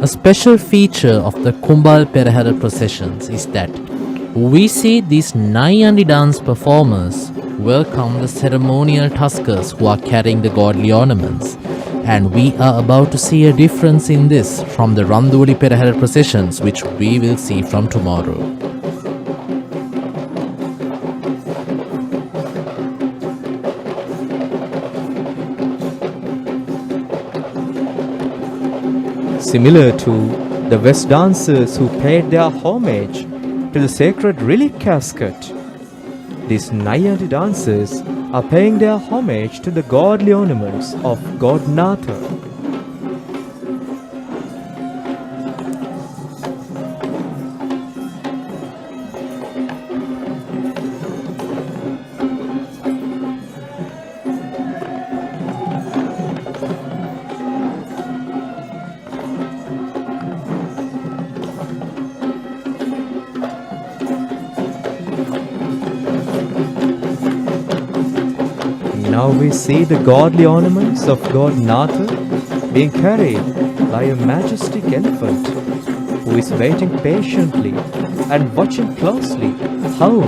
A special feature of the Kumbal Perahera processions is that we see these Nayandi dance performers welcome the ceremonial tuskers who are carrying the godly ornaments. And we are about to see a difference in this from the Randuli Perahera processions, which we will see from tomorrow. Similar to the West dancers who paid their homage to the sacred relic casket, these Nayandi dancers are paying their homage to the godly ornaments of God Natha. Now we see the godly ornaments of God Natha being carried by a majestic elephant who is waiting patiently and watching closely how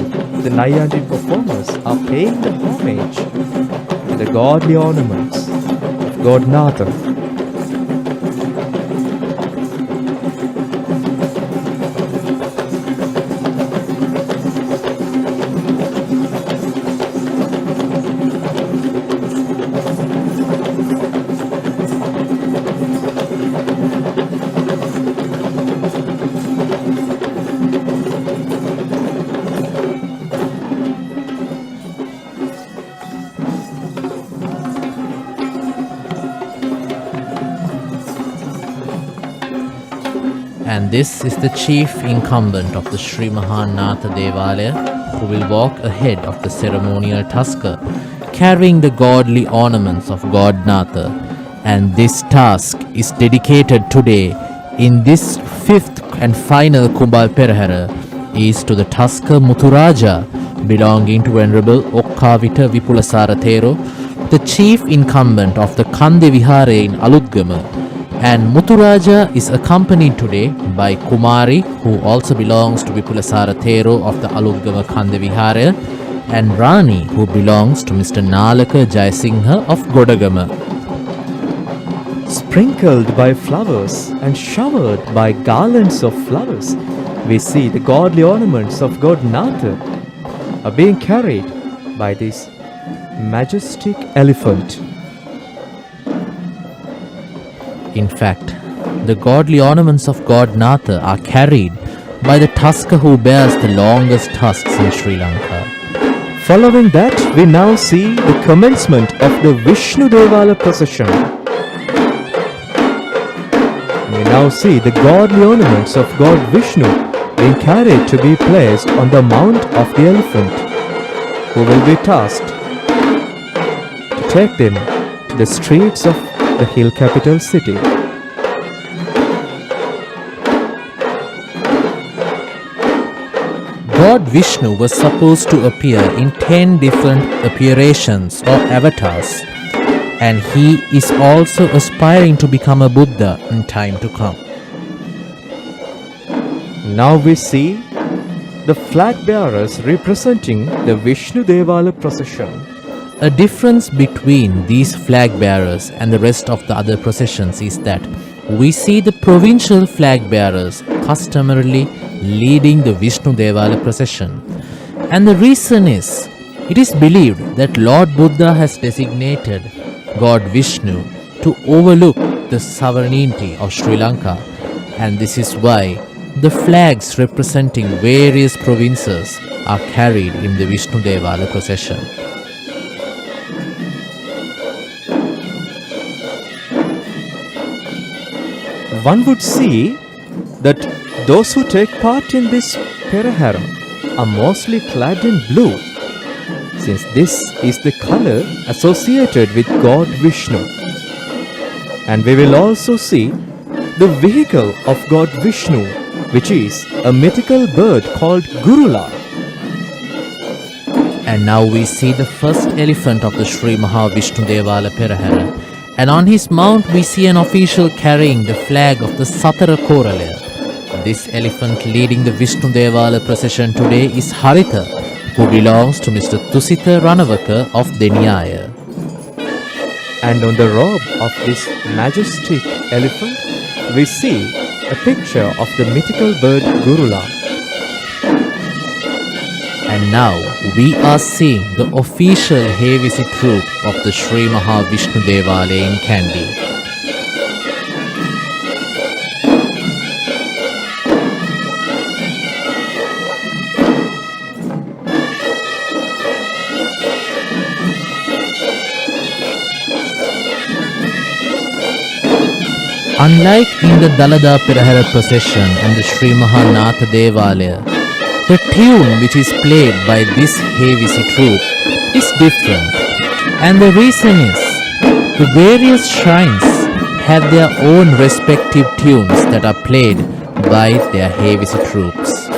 the Nayandi performers are paying the homage to the godly ornaments of God Natha. And this is the chief incumbent of the Sri Mahanatha Devalaya, who will walk ahead of the ceremonial tusker, carrying the godly ornaments of God Natha. And this task is dedicated today in this fifth and final Kumbal Perahera is to the tusker Muthuraja, belonging to Venerable Okkavita Vipulasara Thero, the chief incumbent of the Kandy Vihare in Aludgama. And Muthuraja is accompanied today by Kumari, who also belongs to Vipulasara Thero of the Aludgama Kandy Vihare, and Rani, who belongs to Mr. Nalaka Jayasingha of Godagama. Sprinkled by flowers and showered by garlands of flowers, we see the godly ornaments of God Natha are being carried by this majestic elephant. In fact, the godly ornaments of God Natha are carried by the tusker who bears the longest tusks in Sri Lanka. Following that, we now see the commencement of the Vishnu Devala procession. We now see the godly ornaments of God Vishnu being carried to be placed on the mount of the elephant, who will be tasked to take them to the streets of the hill capital city. God Vishnu was supposed to appear in 10 different appearations or avatars, and he is also aspiring to become a Buddha in time to come. Now we see the flag bearers representing the Vishnu Devala procession. A difference between these flag bearers and the rest of the other processions is that we see the provincial flag bearers customarily leading the Vishnu Devala procession. And the reason is, it is believed that Lord Buddha has designated God Vishnu to overlook the sovereignty of Sri Lanka, and this is why the flags representing various provinces are carried in the Vishnu Devala procession. One would see that those who take part in this Perahera are mostly clad in blue, since this is the color associated with God Vishnu. And we will also see the vehicle of God Vishnu, which is a mythical bird called Gurula. And now we see the first elephant of the Sri Mahavishnu Devala Perahera. And on his mount we see an official carrying the flag of the Satara Koralaya. This elephant leading the Vishnu Devala procession today is Haritha, who belongs to Mr. Tusitha Ranavaka of Deniyaya. And on the robe of this majestic elephant, we see a picture of the mythical bird Gurula. And now we are seeing the official Hevisi troupe of the Sri Mahavishnu Devalaya in Kandy. Unlike in the Dalada Perahera Procession and the Sri Mahanatha Devalaya, the tune which is played by this Hevisi troupe is different, and the reason is the various shrines have their own respective tunes that are played by their Hevisi troupes.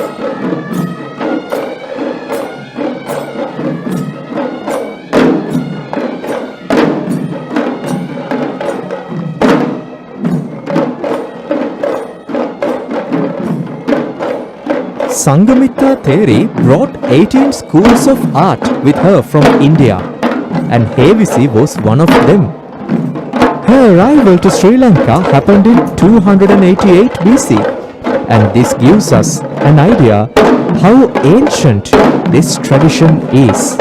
Sangamita Theri brought 18 schools of art with her from India, and Hevisi was one of them. Her arrival to Sri Lanka happened in 288 BC, and this gives us an idea how ancient this tradition is.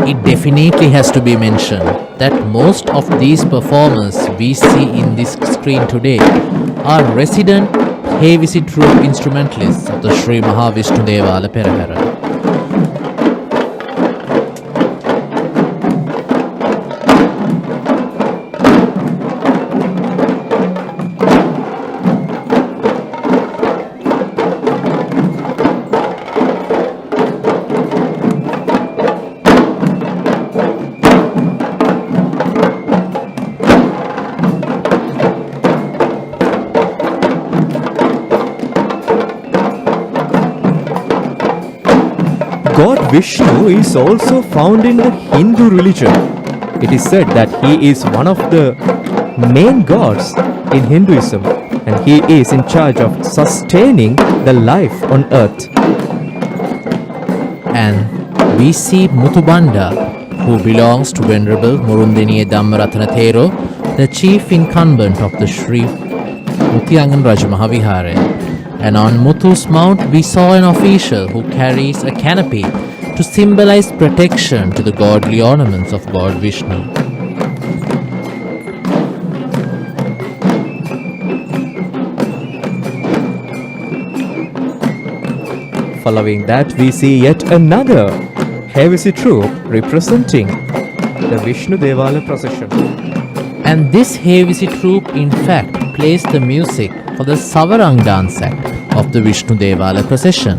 It definitely has to be mentioned that most of these performers we see in this screen today are resident Hevisi troupe instrumentalists of the Sri Mahavishnu Devala Perahera. God Vishnu is also found in the Hindu religion. It is said that he is one of the main gods in Hinduism, and he is in charge of sustaining the life on earth. And we see Muthubanda, who belongs to Venerable Murundeniya Dhammaratana Thero, the chief incumbent of the Sri Muthiyangan Rajamahavihara. And on Muthu's mount we saw an official who carries a canopy to symbolize protection to the godly ornaments of God Vishnu. Following that, we see yet another Hevisi troupe representing the Vishnu Devala procession. And this Hevisi troupe in fact plays the music for the Savarang dance act of the Vishnu Devala procession.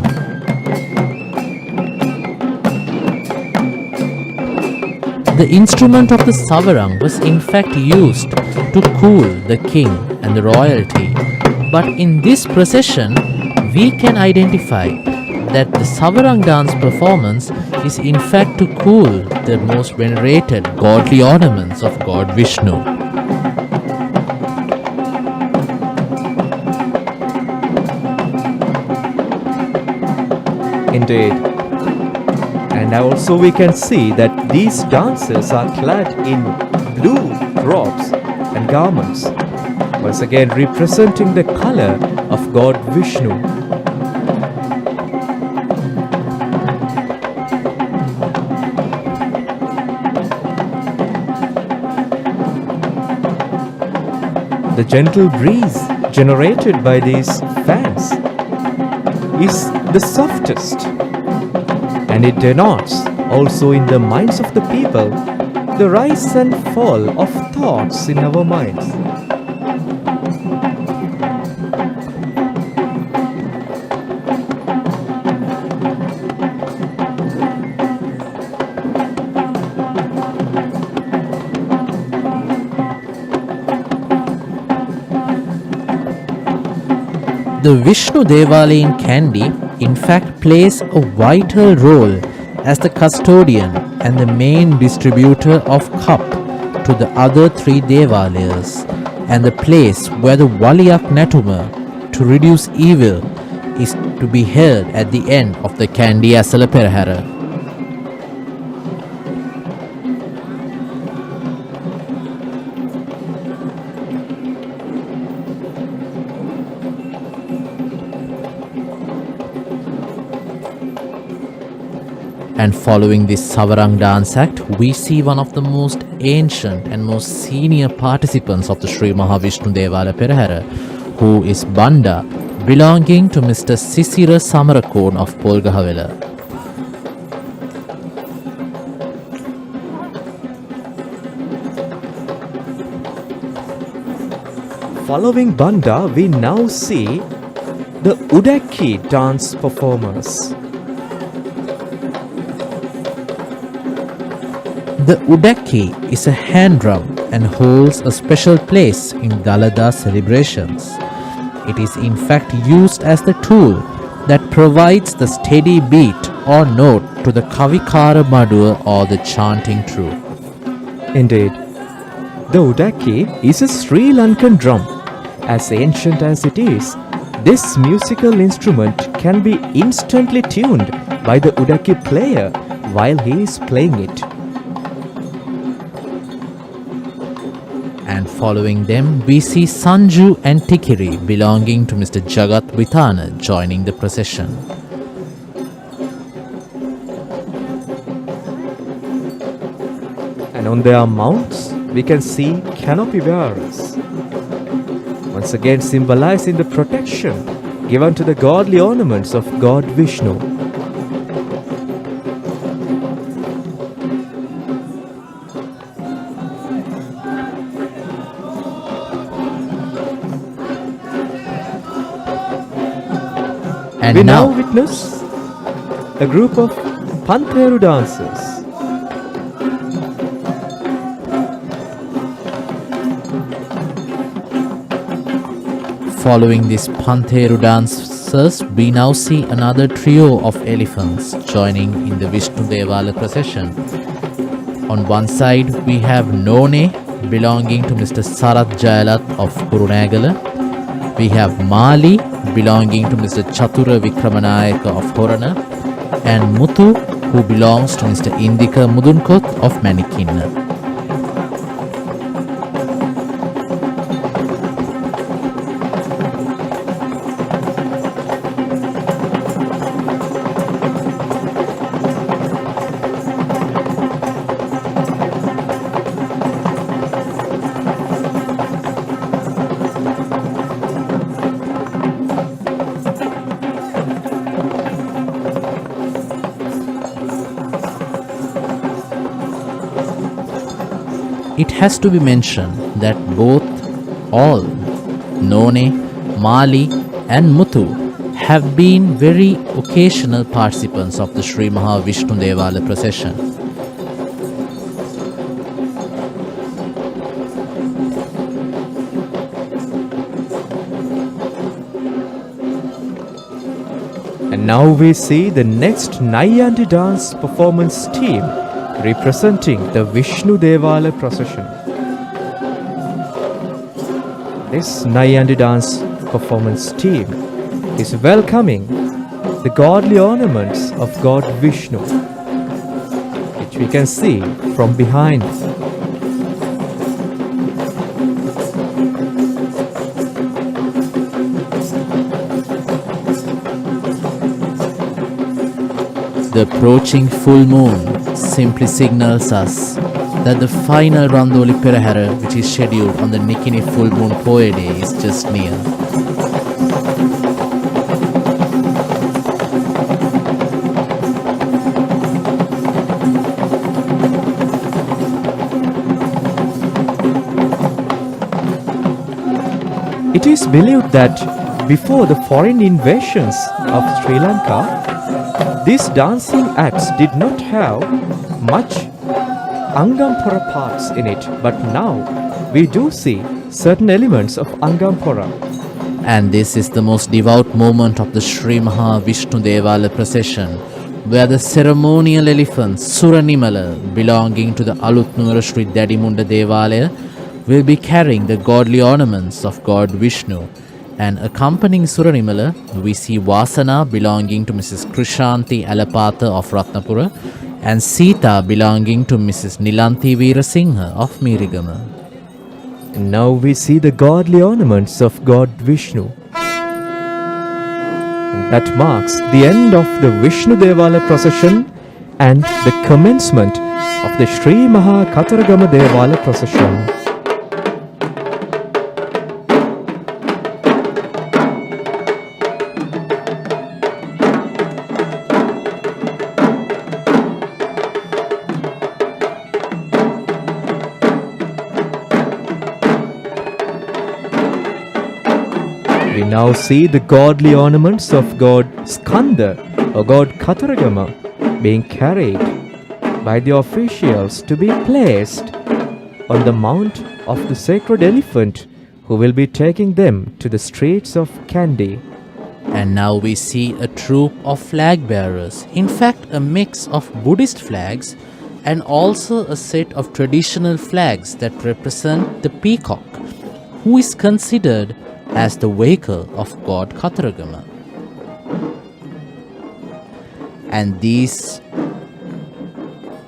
The instrument of the Savarang was in fact used to cool the king and the royalty, but in this procession we can identify that the Savarang dance performance is in fact to cool the most venerated godly ornaments of God Vishnu. Indeed. And also we can see that these dancers are clad in blue robes and garments, once again representing the color of God Vishnu. The gentle breeze generated by these fans is the softest, and it denotes also in the minds of the people the rise and fall of thoughts in our minds. The Vishnu Devala in Kandy in fact plays a vital role as the custodian and the main distributor of cup to the other three Devalayas and the place where the Valiyak Natuma to reduce evil is to be held at the end of the Kandy Esala Perahera. And following this Savarang dance act, we see one of the most ancient and most senior participants of the Sri Mahavishnu Devala Perahera, who is Banda, belonging to Mr. Sisira Samarakon of Polgahavela. Following Banda, we now see the Udaki dance performers. The Udaki is a hand drum and holds a special place in Dalada celebrations. It is in fact used as the tool that provides the steady beat or note to the Kavikara Madua or the chanting troop. Indeed, the Udaki is a Sri Lankan drum. As ancient as it is, this musical instrument can be instantly tuned by the Udaki player while he is playing it. And following them, we see Sanju and Tikiri belonging to Mr. Jagat Vitana joining the procession. And on their mounts, we can see canopy bearers, once again symbolizing the protection given to the godly ornaments of God Vishnu. And We now now, witness a group of Pantheru dancers. following these Pantheru dancers, we now see another trio of elephants joining in the Vishnu Devala procession. On one side, we have None belonging to Mr. Sarath Jayalat of Kurunagala. We have Mali belonging to Mr. Chatura Vikramanayaka of Horana, and Muthu who belongs to Mr. Indika Mudunkoth of Manikinna. It has to be mentioned that all None, Mali and Muthu have been very occasional participants of the Sri Mahavishnu Devala procession. And now we see the next Nayandi dance performance team representing the Vishnu Devala procession. This Nayandi dance performance team is welcoming the godly ornaments of God Vishnu, which we can see from behind. The approaching full moon simply signals us that the final Randoli Perahera, which is scheduled on the Nikini full moon Poe day, is just near. It is believed that before the foreign invasions of Sri Lanka, these dancing acts did not have much Angampura parts in it, but now we do see certain elements of Angampura. And this is the most devout moment of the Sri Maha Vishnu Devala procession, where the ceremonial elephant Suranimala, belonging to the Alutnura Sri Dadimunda Devalaya, will be carrying the godly ornaments of God Vishnu. And accompanying Suranimala, we see Vasana belonging to Mrs. Krishanti Alapatha of Ratnapura and Sita belonging to Mrs. Nilanthi Veerasinghe of Mirigama. Now we see the godly ornaments of God Vishnu. And that marks the end of the Vishnu Devala procession and the commencement of the Sri Maha Kataragama Devala procession. We now see the godly ornaments of God Skanda or God Kataragama being carried by the officials to be placed on the mount of the sacred elephant who will be taking them to the streets of Kandy. And now we see a troop of flag bearers, in fact a mix of Buddhist flags and also a set of traditional flags that represent the peacock, who is considered as the vehicle of God Kataragama. And these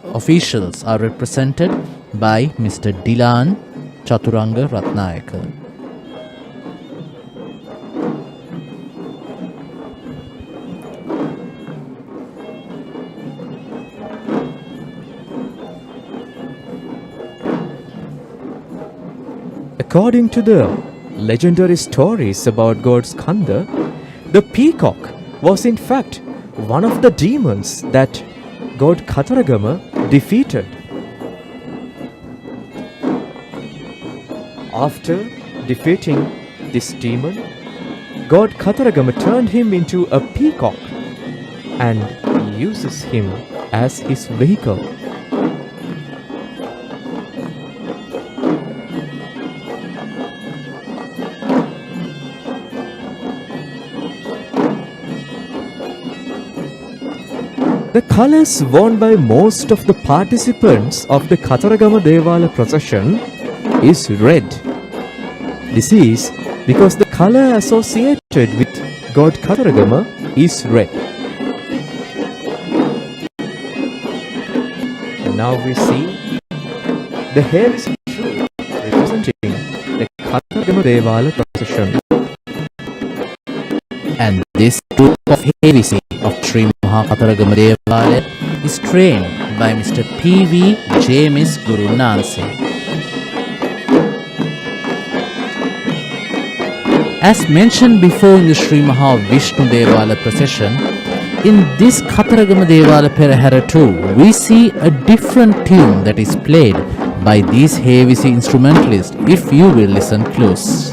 officials are represented by Mr. Dilan Chaturanga Ratnayaka. According to the legendary stories about God Skanda, the peacock was in fact one of the demons that God Kataragama defeated. After defeating this demon, God Kataragama turned him into a peacock and uses him as his vehicle. The colors worn by most of the participants of the Kataragama Devala procession is red. This is because the color associated with God Kataragama is red. And now we see the heavy troop representing the Kataragama Devala procession. And this troop of Hevisi of Sri Maha Kataragama Devalaya is trained by Mr. P.V. James Guru Nanse. As mentioned before in the Sri Maha Vishnu Devala procession, in this Kataragama Devala Perahera too, we see a different tune that is played by these Hevisi instrumentalists if you will listen close.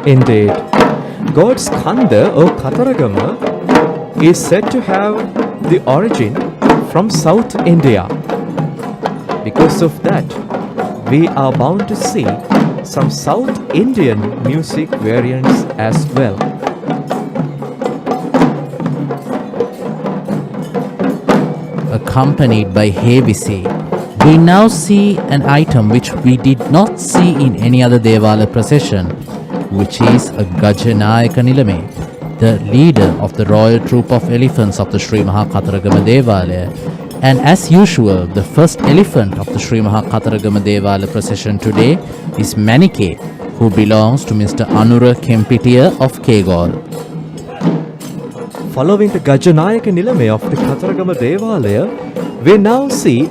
Indeed, God Skanda or Kataragama is said to have the origin from South India. Because of that, we are bound to see some South Indian music variants as well. Accompanied by Hevisi, we now see an item which we did not see in any other Devala procession, which is a Gajanayaka Nilame, the leader of the royal troop of elephants of the Sri Maha Kataragama Devalaya. And as usual, the first elephant of the Sri Maha Kataragama Devala procession today is Manike, who belongs to Mr. Anura Kempitiya of Kegol. Following the Gajanayaka Nilame of the Kataragama Devalaya, we now see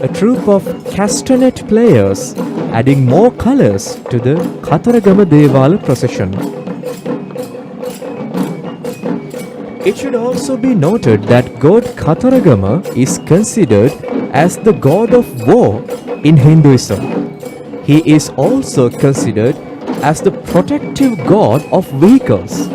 a troupe of castanet players adding more colors to the Kataragama Devala procession. It should also be noted that God Kataragama is considered as the god of war in Hinduism. He is also considered as the protective god of vehicles.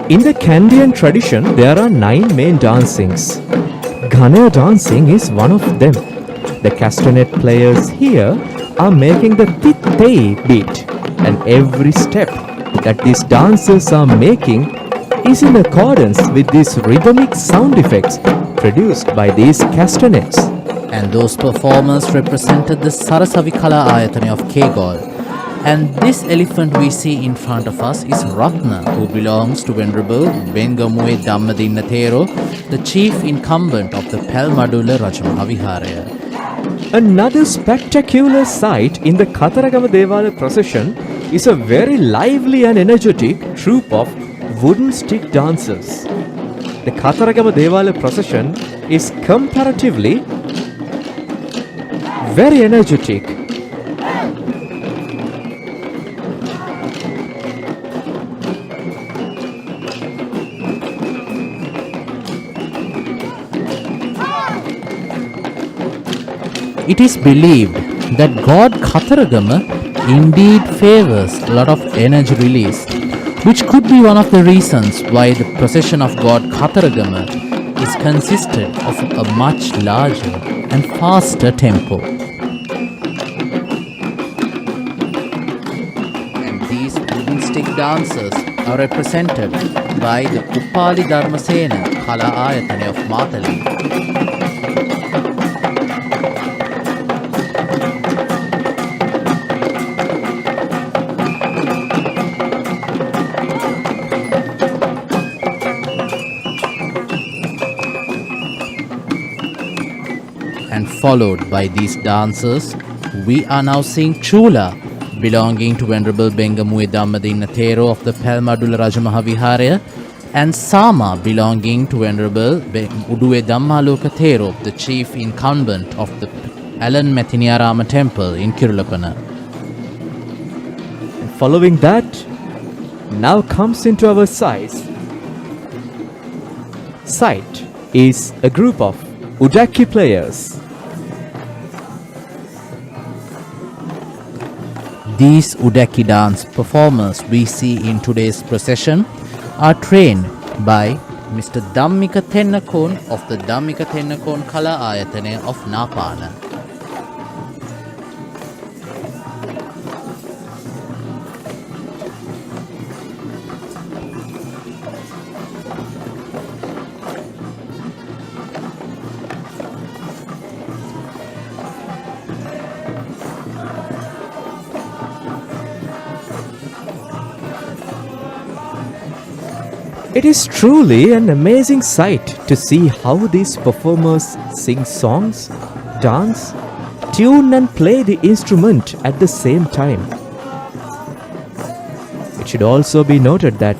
In the Kandian tradition, there are 9 main dancings. Ghana dancing is one of them. The castanet players here are making the titei beat, and every step that these dancers are making is in accordance with these rhythmic sound effects produced by these castanets. And those performers represented the Sarasavi Kala Ayatane of Kegol. And this elephant we see in front of us is Ratna, who belongs to Venerable Bengamue Dhammadinna Thero, the chief incumbent of the Pelmadula Rajamahaviharaya. Another spectacular sight in the Kataragama Devala procession is a very lively and energetic troupe of wooden stick dancers. The Kataragama Devala procession is comparatively very energetic. It is believed that God Kataragama indeed favors a lot of energy release, which could be one of the reasons why the procession of God Kataragama is consisted of a much larger and faster tempo. And these wooden stick dancers are represented by the Uppali Dharmasena Kala Ayatane of Matali. And followed by these dancers, we are now seeing Chula, belonging to Venerable Bengamue Dhammadinna Thero of the Pelmadula Rajamahaviharaya, and Sama, belonging to Venerable Uduwe Dhammaloka Thero, the chief incumbent of the Alan Methiniyarama Temple in Kirulapana. Following that, now comes into our sight is a group of Udaki players. These Udaki dance performers we see in today's procession are trained by Mr. Dhammika Tennakon of the Dhammika Tennakon Kala Ayatane of Napana. It is truly an amazing sight to see how these performers sing songs, dance, tune and play the instrument at the same time. It should also be noted that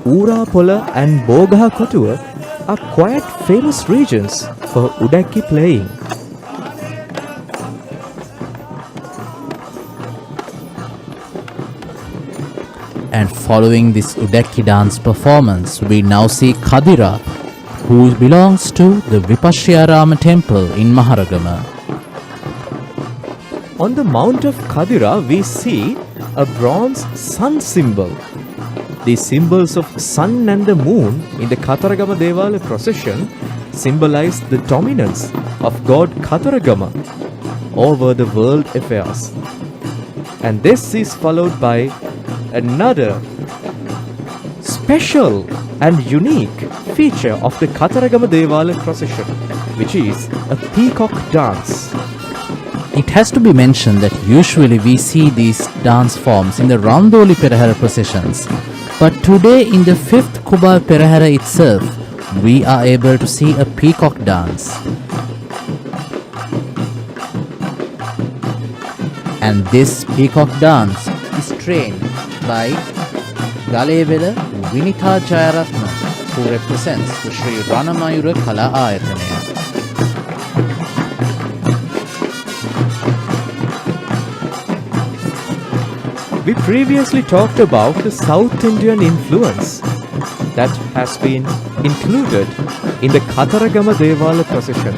Ura Pola and Bogaha Kotua are quite famous regions for Udaki playing. And following this Udaki dance performance, we now see Kadira, who belongs to the Vipashyarama temple in Maharagama. On the Mount of Kadira, we see a bronze sun symbol. The symbols of sun and the moon in the Kataragama Devala procession symbolize the dominance of God Kataragama over the world affairs. And this is followed by another special and unique feature of the Kataragama Devala procession, which is a peacock dance. It has to be mentioned that usually we see these dance forms in the Randoli Perahera processions, but today in the 5th Kumbal Perahera itself, we are able to see a peacock dance. And this peacock dance is trained by Galevela Vinita Jayaratna, who represents the Sri Ranamayura Kala Ayatanaya. We previously talked about the South Indian influence that has been included in the Kataragama Devala procession.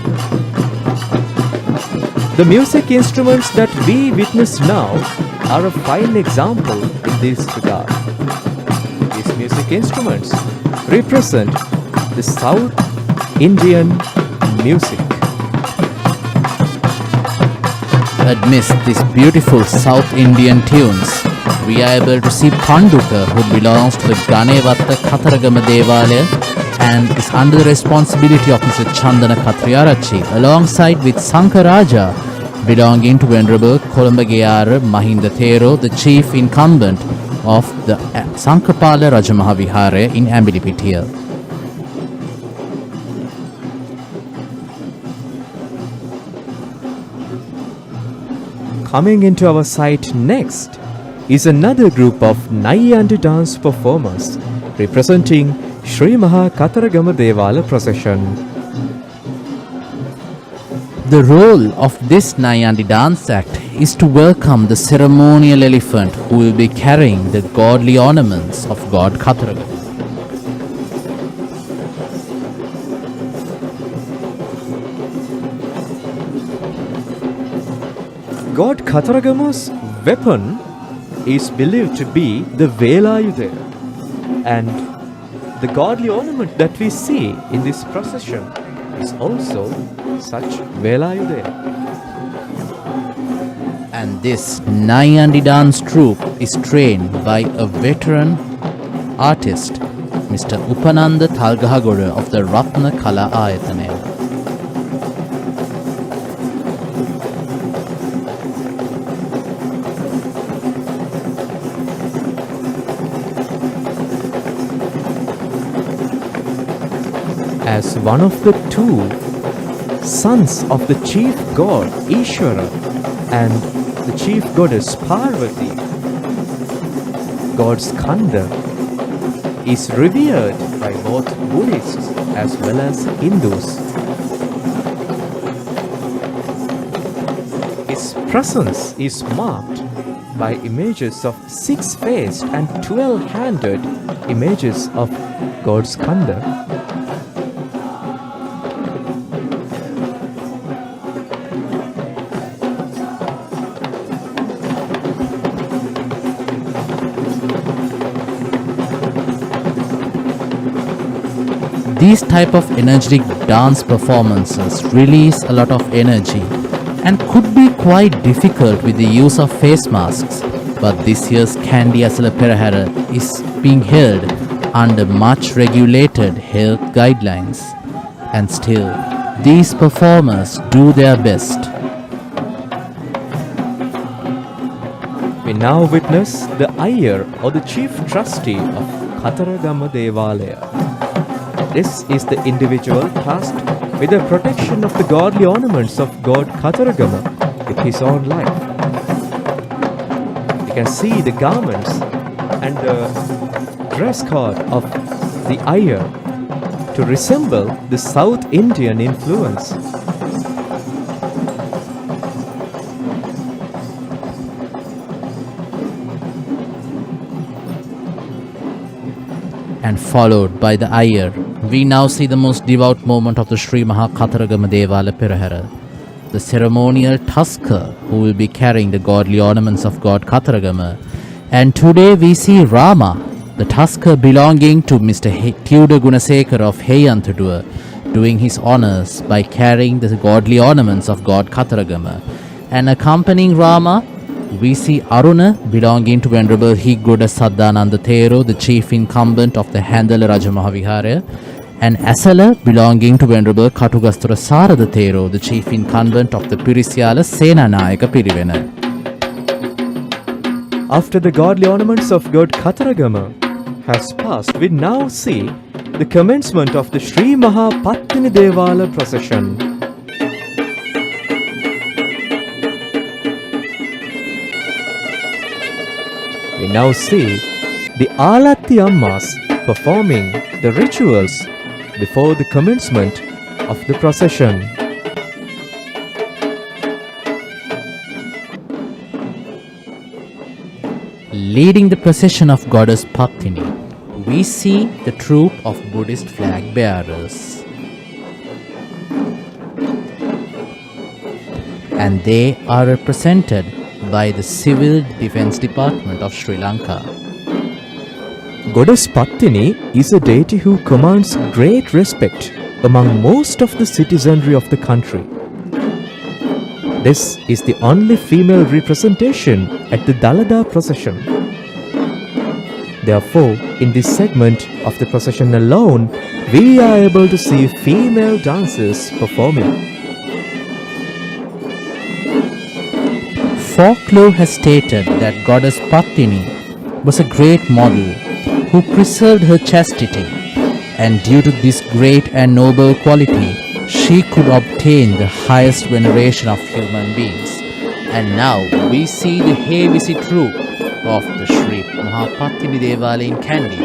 The music instruments that we witness now are a fine example in this regard. These music instruments represent the South Indian music. Amidst these beautiful South Indian tunes, we are able to see Panduka, who belongs to the Ganevatta Katharagama Devalaya and is under the responsibility of Mr. Chandana Katriyarachi, alongside with Sankaraja, belonging to Venerable Kolambageyara Mahinda Thero, the chief incumbent of the Sankapala Rajamahavihara in Ambilipitiya. Coming into our sight next is another group of Nayandi dance performers representing Sri Maha Katharagama Devala procession. The role of this Nayandi dance act is to welcome the ceremonial elephant who will be carrying the godly ornaments of God Katharagama. God Katharagama's weapon is believed to be the Velayude, and the godly ornament that we see in this procession is also such Velayude. And this Nayandi dance troupe is trained by a veteran artist, Mr. Upananda Thalgahagoda of the Ratna Kala Ayatanaya. As one of the two sons of the chief god Ishvara and the chief goddess Parvati, God Skanda is revered by both Buddhists as well as Hindus. His presence is marked by images of six-faced and 12-handed images of God Skanda. These type of energetic dance performances release a lot of energy and could be quite difficult with the use of face masks, but this year's Kandy Esala Perahera is being held under much regulated health guidelines, and still these performers do their best. We now witness the Iyer or the chief trustee of Katharagama Devalaya. This is the individual tasked with the protection of the godly ornaments of God Katharagama with his own life. You can see the garments and the dress code of the Iyer to resemble the South Indian influence. And followed by the Iyer, we now see the most devout moment of the Sri Maha Katharagama Devala Perahera, the ceremonial tusker who will be carrying the godly ornaments of God Katharagama. And today we see Rama, the tusker belonging to Mr. Tudor Gunasekar of Heyanthudua, doing his honors by carrying the godly ornaments of God Katharagama. And accompanying Rama, we see Aruna belonging to Venerable Higgoda Saddhananda Thero, the chief incumbent of the Handala Rajamahavihara, and Esala belonging to Venerable Katugasthara Sarada Thero, the chief incumbent of the Pirisyala Senanayaka Pirivena. After the godly ornaments of God Katharagama has passed, we now see the commencement of the Sri Maha Pattini Devala procession. We now see the Alatti Ammas performing the rituals before the commencement of the procession. Leading the procession of Goddess Pattini, we see the troop of Buddhist flag bearers. And they are represented by the Civil Defence Department of Sri Lanka. Goddess Pattini is a deity who commands great respect among most of the citizenry of the country. This is the only female representation at the Dalada procession. Therefore, in this segment of the procession alone, we are able to see female dancers performing. Folklore has stated that Goddess Pattini was a great model who preserved her chastity, and due to this great and noble quality, she could obtain the highest veneration of human beings. And now we see the heavy troupe of the Sri Mahapattini Devala in Kandy,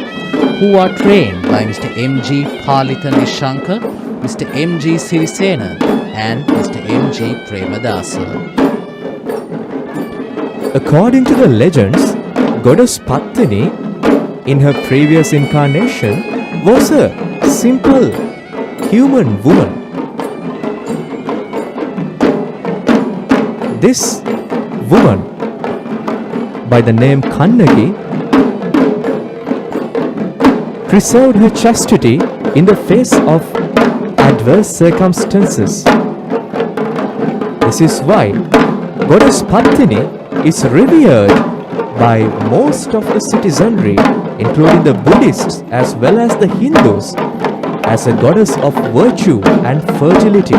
who are trained by Mr. M.G. Palitha Nishankar, Mr. M.G. Sirisena and Mr. M.G. Premadasa. According to the legends, Goddess Pattini, in her previous incarnation, was a simple human woman. This woman, by the name Kannagi, preserved her chastity in the face of adverse circumstances. This is why Goddess Pattini is revered by most of the citizenry, including the Buddhists as well as the Hindus, as a goddess of virtue and fertility.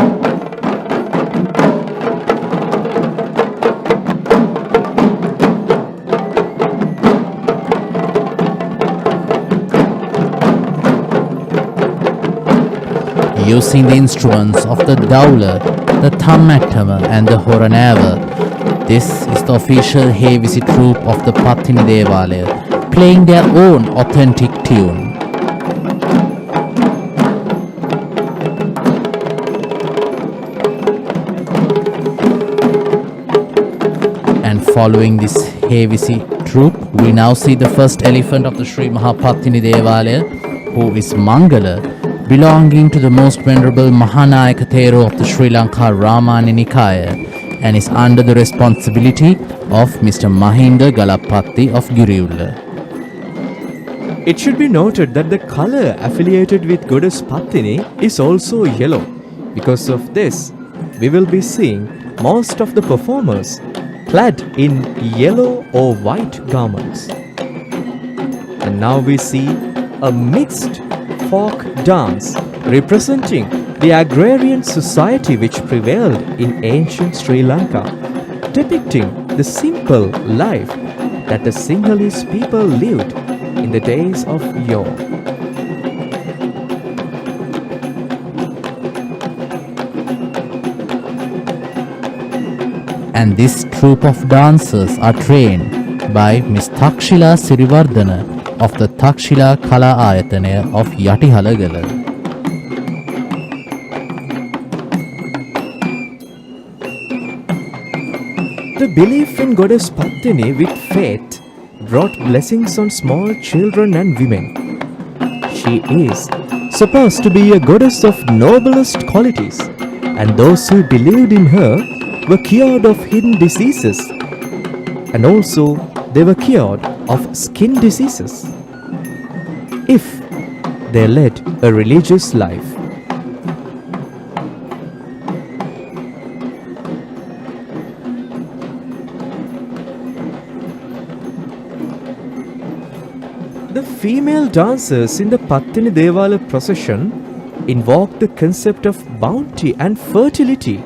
Using the instruments of the Daula, the Thammattama and the Horanava, this is the official Hevisi troupe of the Pattini Devala, playing their own authentic tune. And following this Hevisi troupe, we now see the first elephant of the Sri Mahapattini Devala, who is Mangala, belonging to the most venerable Mahanayaka Thero of the Sri Lanka Ramani Nikaya, and is under the responsibility of Mr. Mahinda Galapatti of Giriulla. It should be noted that the color affiliated with Goddess Pattini is also yellow. Because of this, we will be seeing most of the performers clad in yellow or white garments. And now we see a mixed folk dance representing the agrarian society which prevailed in ancient Sri Lanka, depicting the simple life that the Sinhalese people lived in the days of yore. And this troupe of dancers are trained by Miss Takshila Sirivardhana of the Takshila Kala Ayatanaya of Yatihalagala. The belief in Goddess Pattini with faith brought blessings on small children and women. She is supposed to be a goddess of noblest qualities, and those who believed in her were cured of hidden diseases, and also they were cured of skin diseases if they led a religious life. The female dancers in the Pattini Devala procession invoke the concept of bounty and fertility.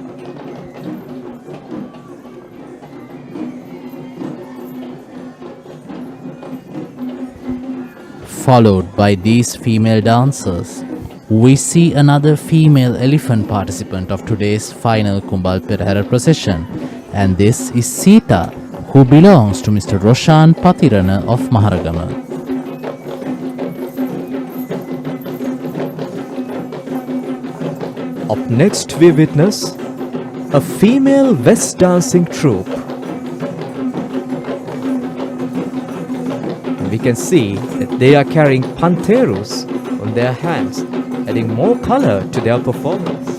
Followed by these female dancers, we see another female elephant participant of today's final Kumbal Perahera procession, and this is Sita, who belongs to Mr. Roshan Patirana of Maharagama. Up next we witness a female West dancing troupe. And we can see that they are carrying panterus on their hands, adding more color to their performance.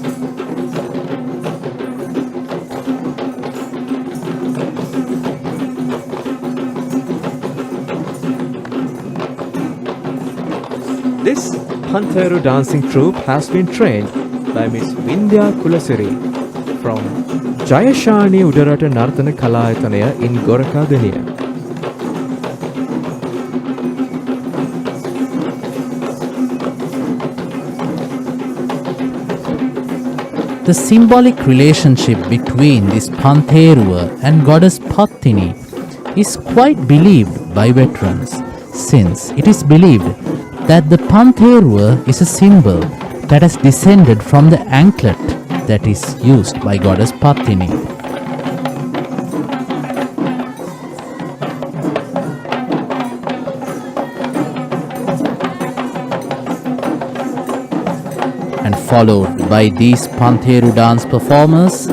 This Pantheru dancing troupe has been trained by Miss Vindhya Kulasiri from Jayashani Udarata Nartana Kalayatanaya in Gorakadeniya. The symbolic relationship between this Pantheruva and goddess Pattini is quite believed by veterans, since it is believed that the Pantheruva is a symbol that has descended from the anklet that is used by goddess Pattini. And followed by these Pantheru dance performers,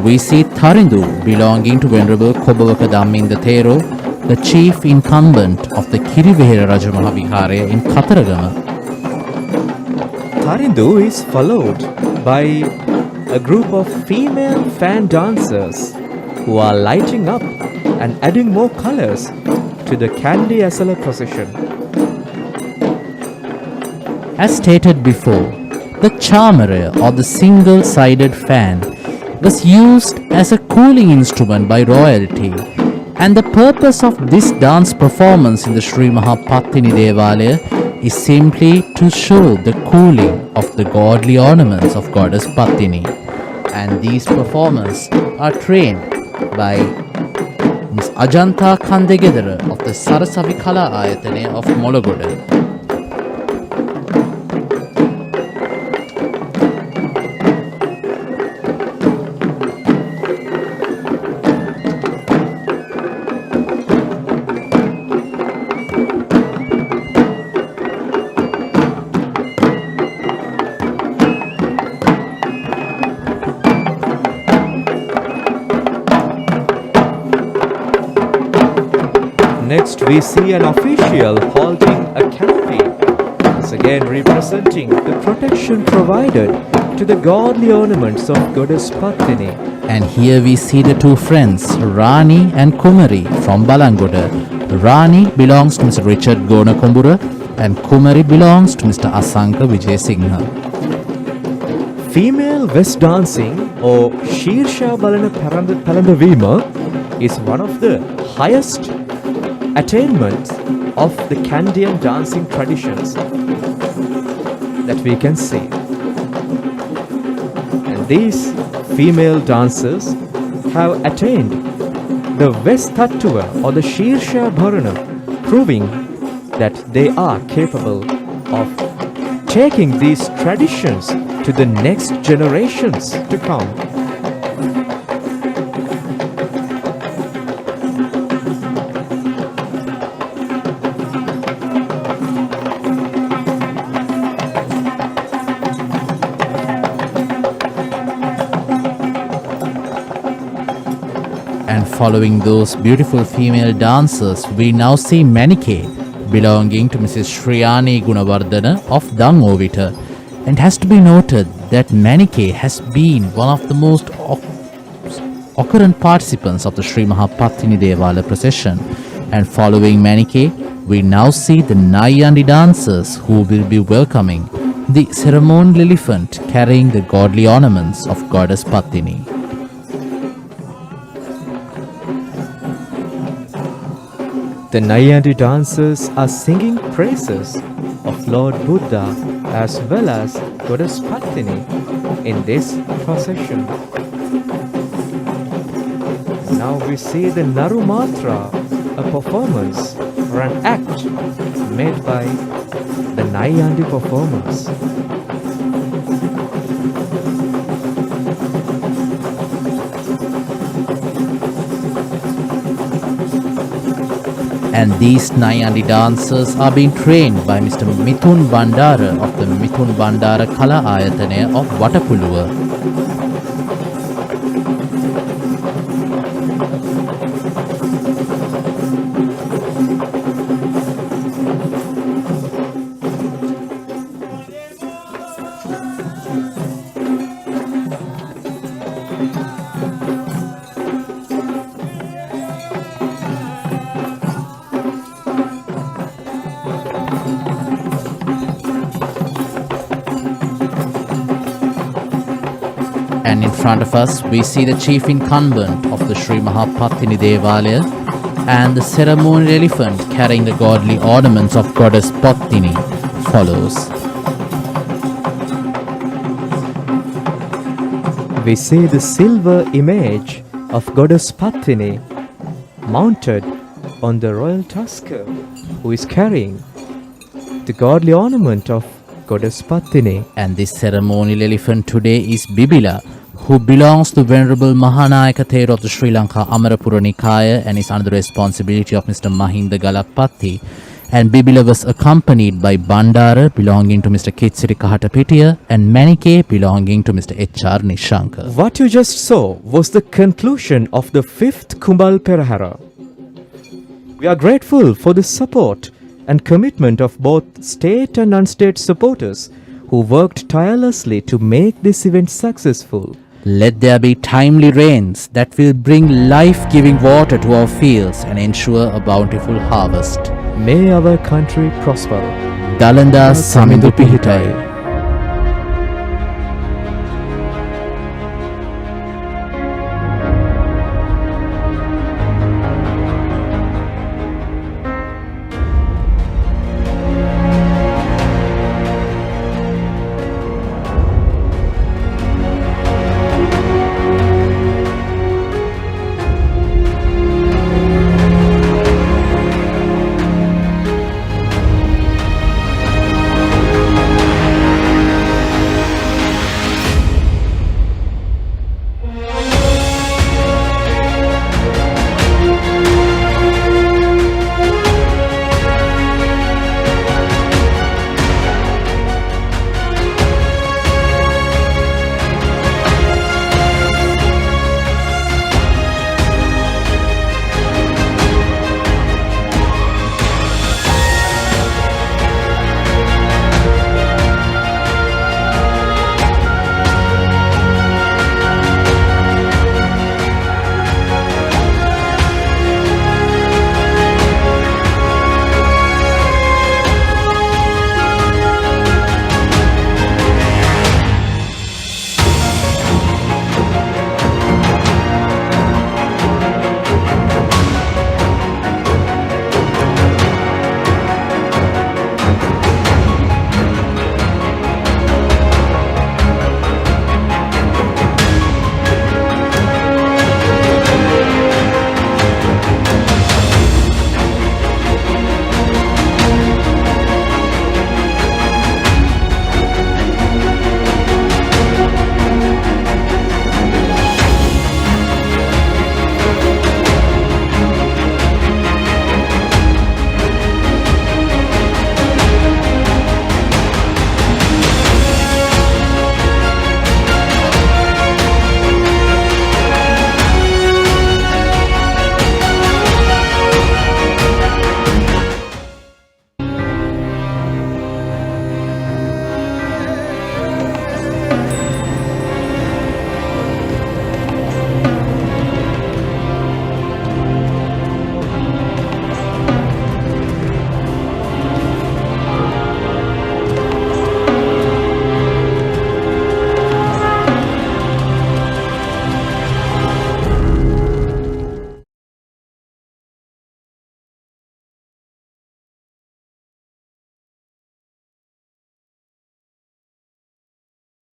we see Tharindu belonging to Venerable Kobawaka Damminda Thero, the chief incumbent of the Kirivehera Rajamaha Viharaya in Kataragama. Tharindu is followed by a group of female fan dancers who are lighting up and adding more colors to the Kandy Esala procession. As stated before, the chamara or the single-sided fan was used as a cooling instrument by royalty, and the purpose of this dance performance in the Sri Mahapattini Devalaya is simply to show the cooling of the godly ornaments of goddess Pattini. And these performers are trained by Ms. Ajanta Kandegedara of the Sarasavi Kala Ayatane of Molagoda. Next, we see an official holding a canopy, once again representing the protection provided to the godly ornaments of goddess Pattini. And here we see the two friends, Rani and Kumari from Balangoda. Rani belongs to Mr. Richard Gonakombura and Kumari belongs to Mr. Asanka Vijayasinghe. Female West dancing or Shirsha Balana Palandavima is one of the highest attainments of the Kandian dancing traditions that we can see. And these female dancers have attained the West Tattva or the Shirsha Bharana, proving that they are capable of taking these traditions to the next generations to come. And following those beautiful female dancers, we now see Manike belonging to Mrs. Shriyani Gunawardana of Dangovita. And has to be noted that Manike has been one of the most occurrent participants of the Sri Mahapattini Devala procession. And following Manike, we now see the Nayandi dancers who will be welcoming the ceremonial elephant carrying the godly ornaments of goddess Pattini. The Nayandi dancers are singing praises of Lord Buddha as well as Goddess Pattini in this procession. Now we see the Narumatra, a performance or an act made by the Nayandi performers. And these Nayandi dancers are being trained by Mr. Mithun Bandara of the Mithun Bandara Kala Ayatane of Watapuluwa. And in front of us, we see the chief incumbent of the Sri Mahapattini Devalaya and the ceremonial elephant carrying the godly ornaments of goddess Pattini follows. We see the silver image of goddess Pattini mounted on the royal tusker, who is carrying the godly ornament of goddess Pattini. And this ceremonial elephant today is Bibila, who belongs to Venerable Mahanayaka Thero of the Sri Lanka Amarapura Nikaya and is under the responsibility of Mr. Mahinda Galapatti. And Bibila was accompanied by Bandara belonging to Mr. Kitsiri Kahatapitiya and Manike belonging to Mr. H.R. Nishankar. What you just saw was the conclusion of the 5th Kumbal Perahera. We are grateful for the support and commitment of both state and non-state supporters who worked tirelessly to make this event successful. Let there be timely rains that will bring life-giving water to our fields and ensure a bountiful harvest. May our country prosper. Dalanda Samindu Pihitai.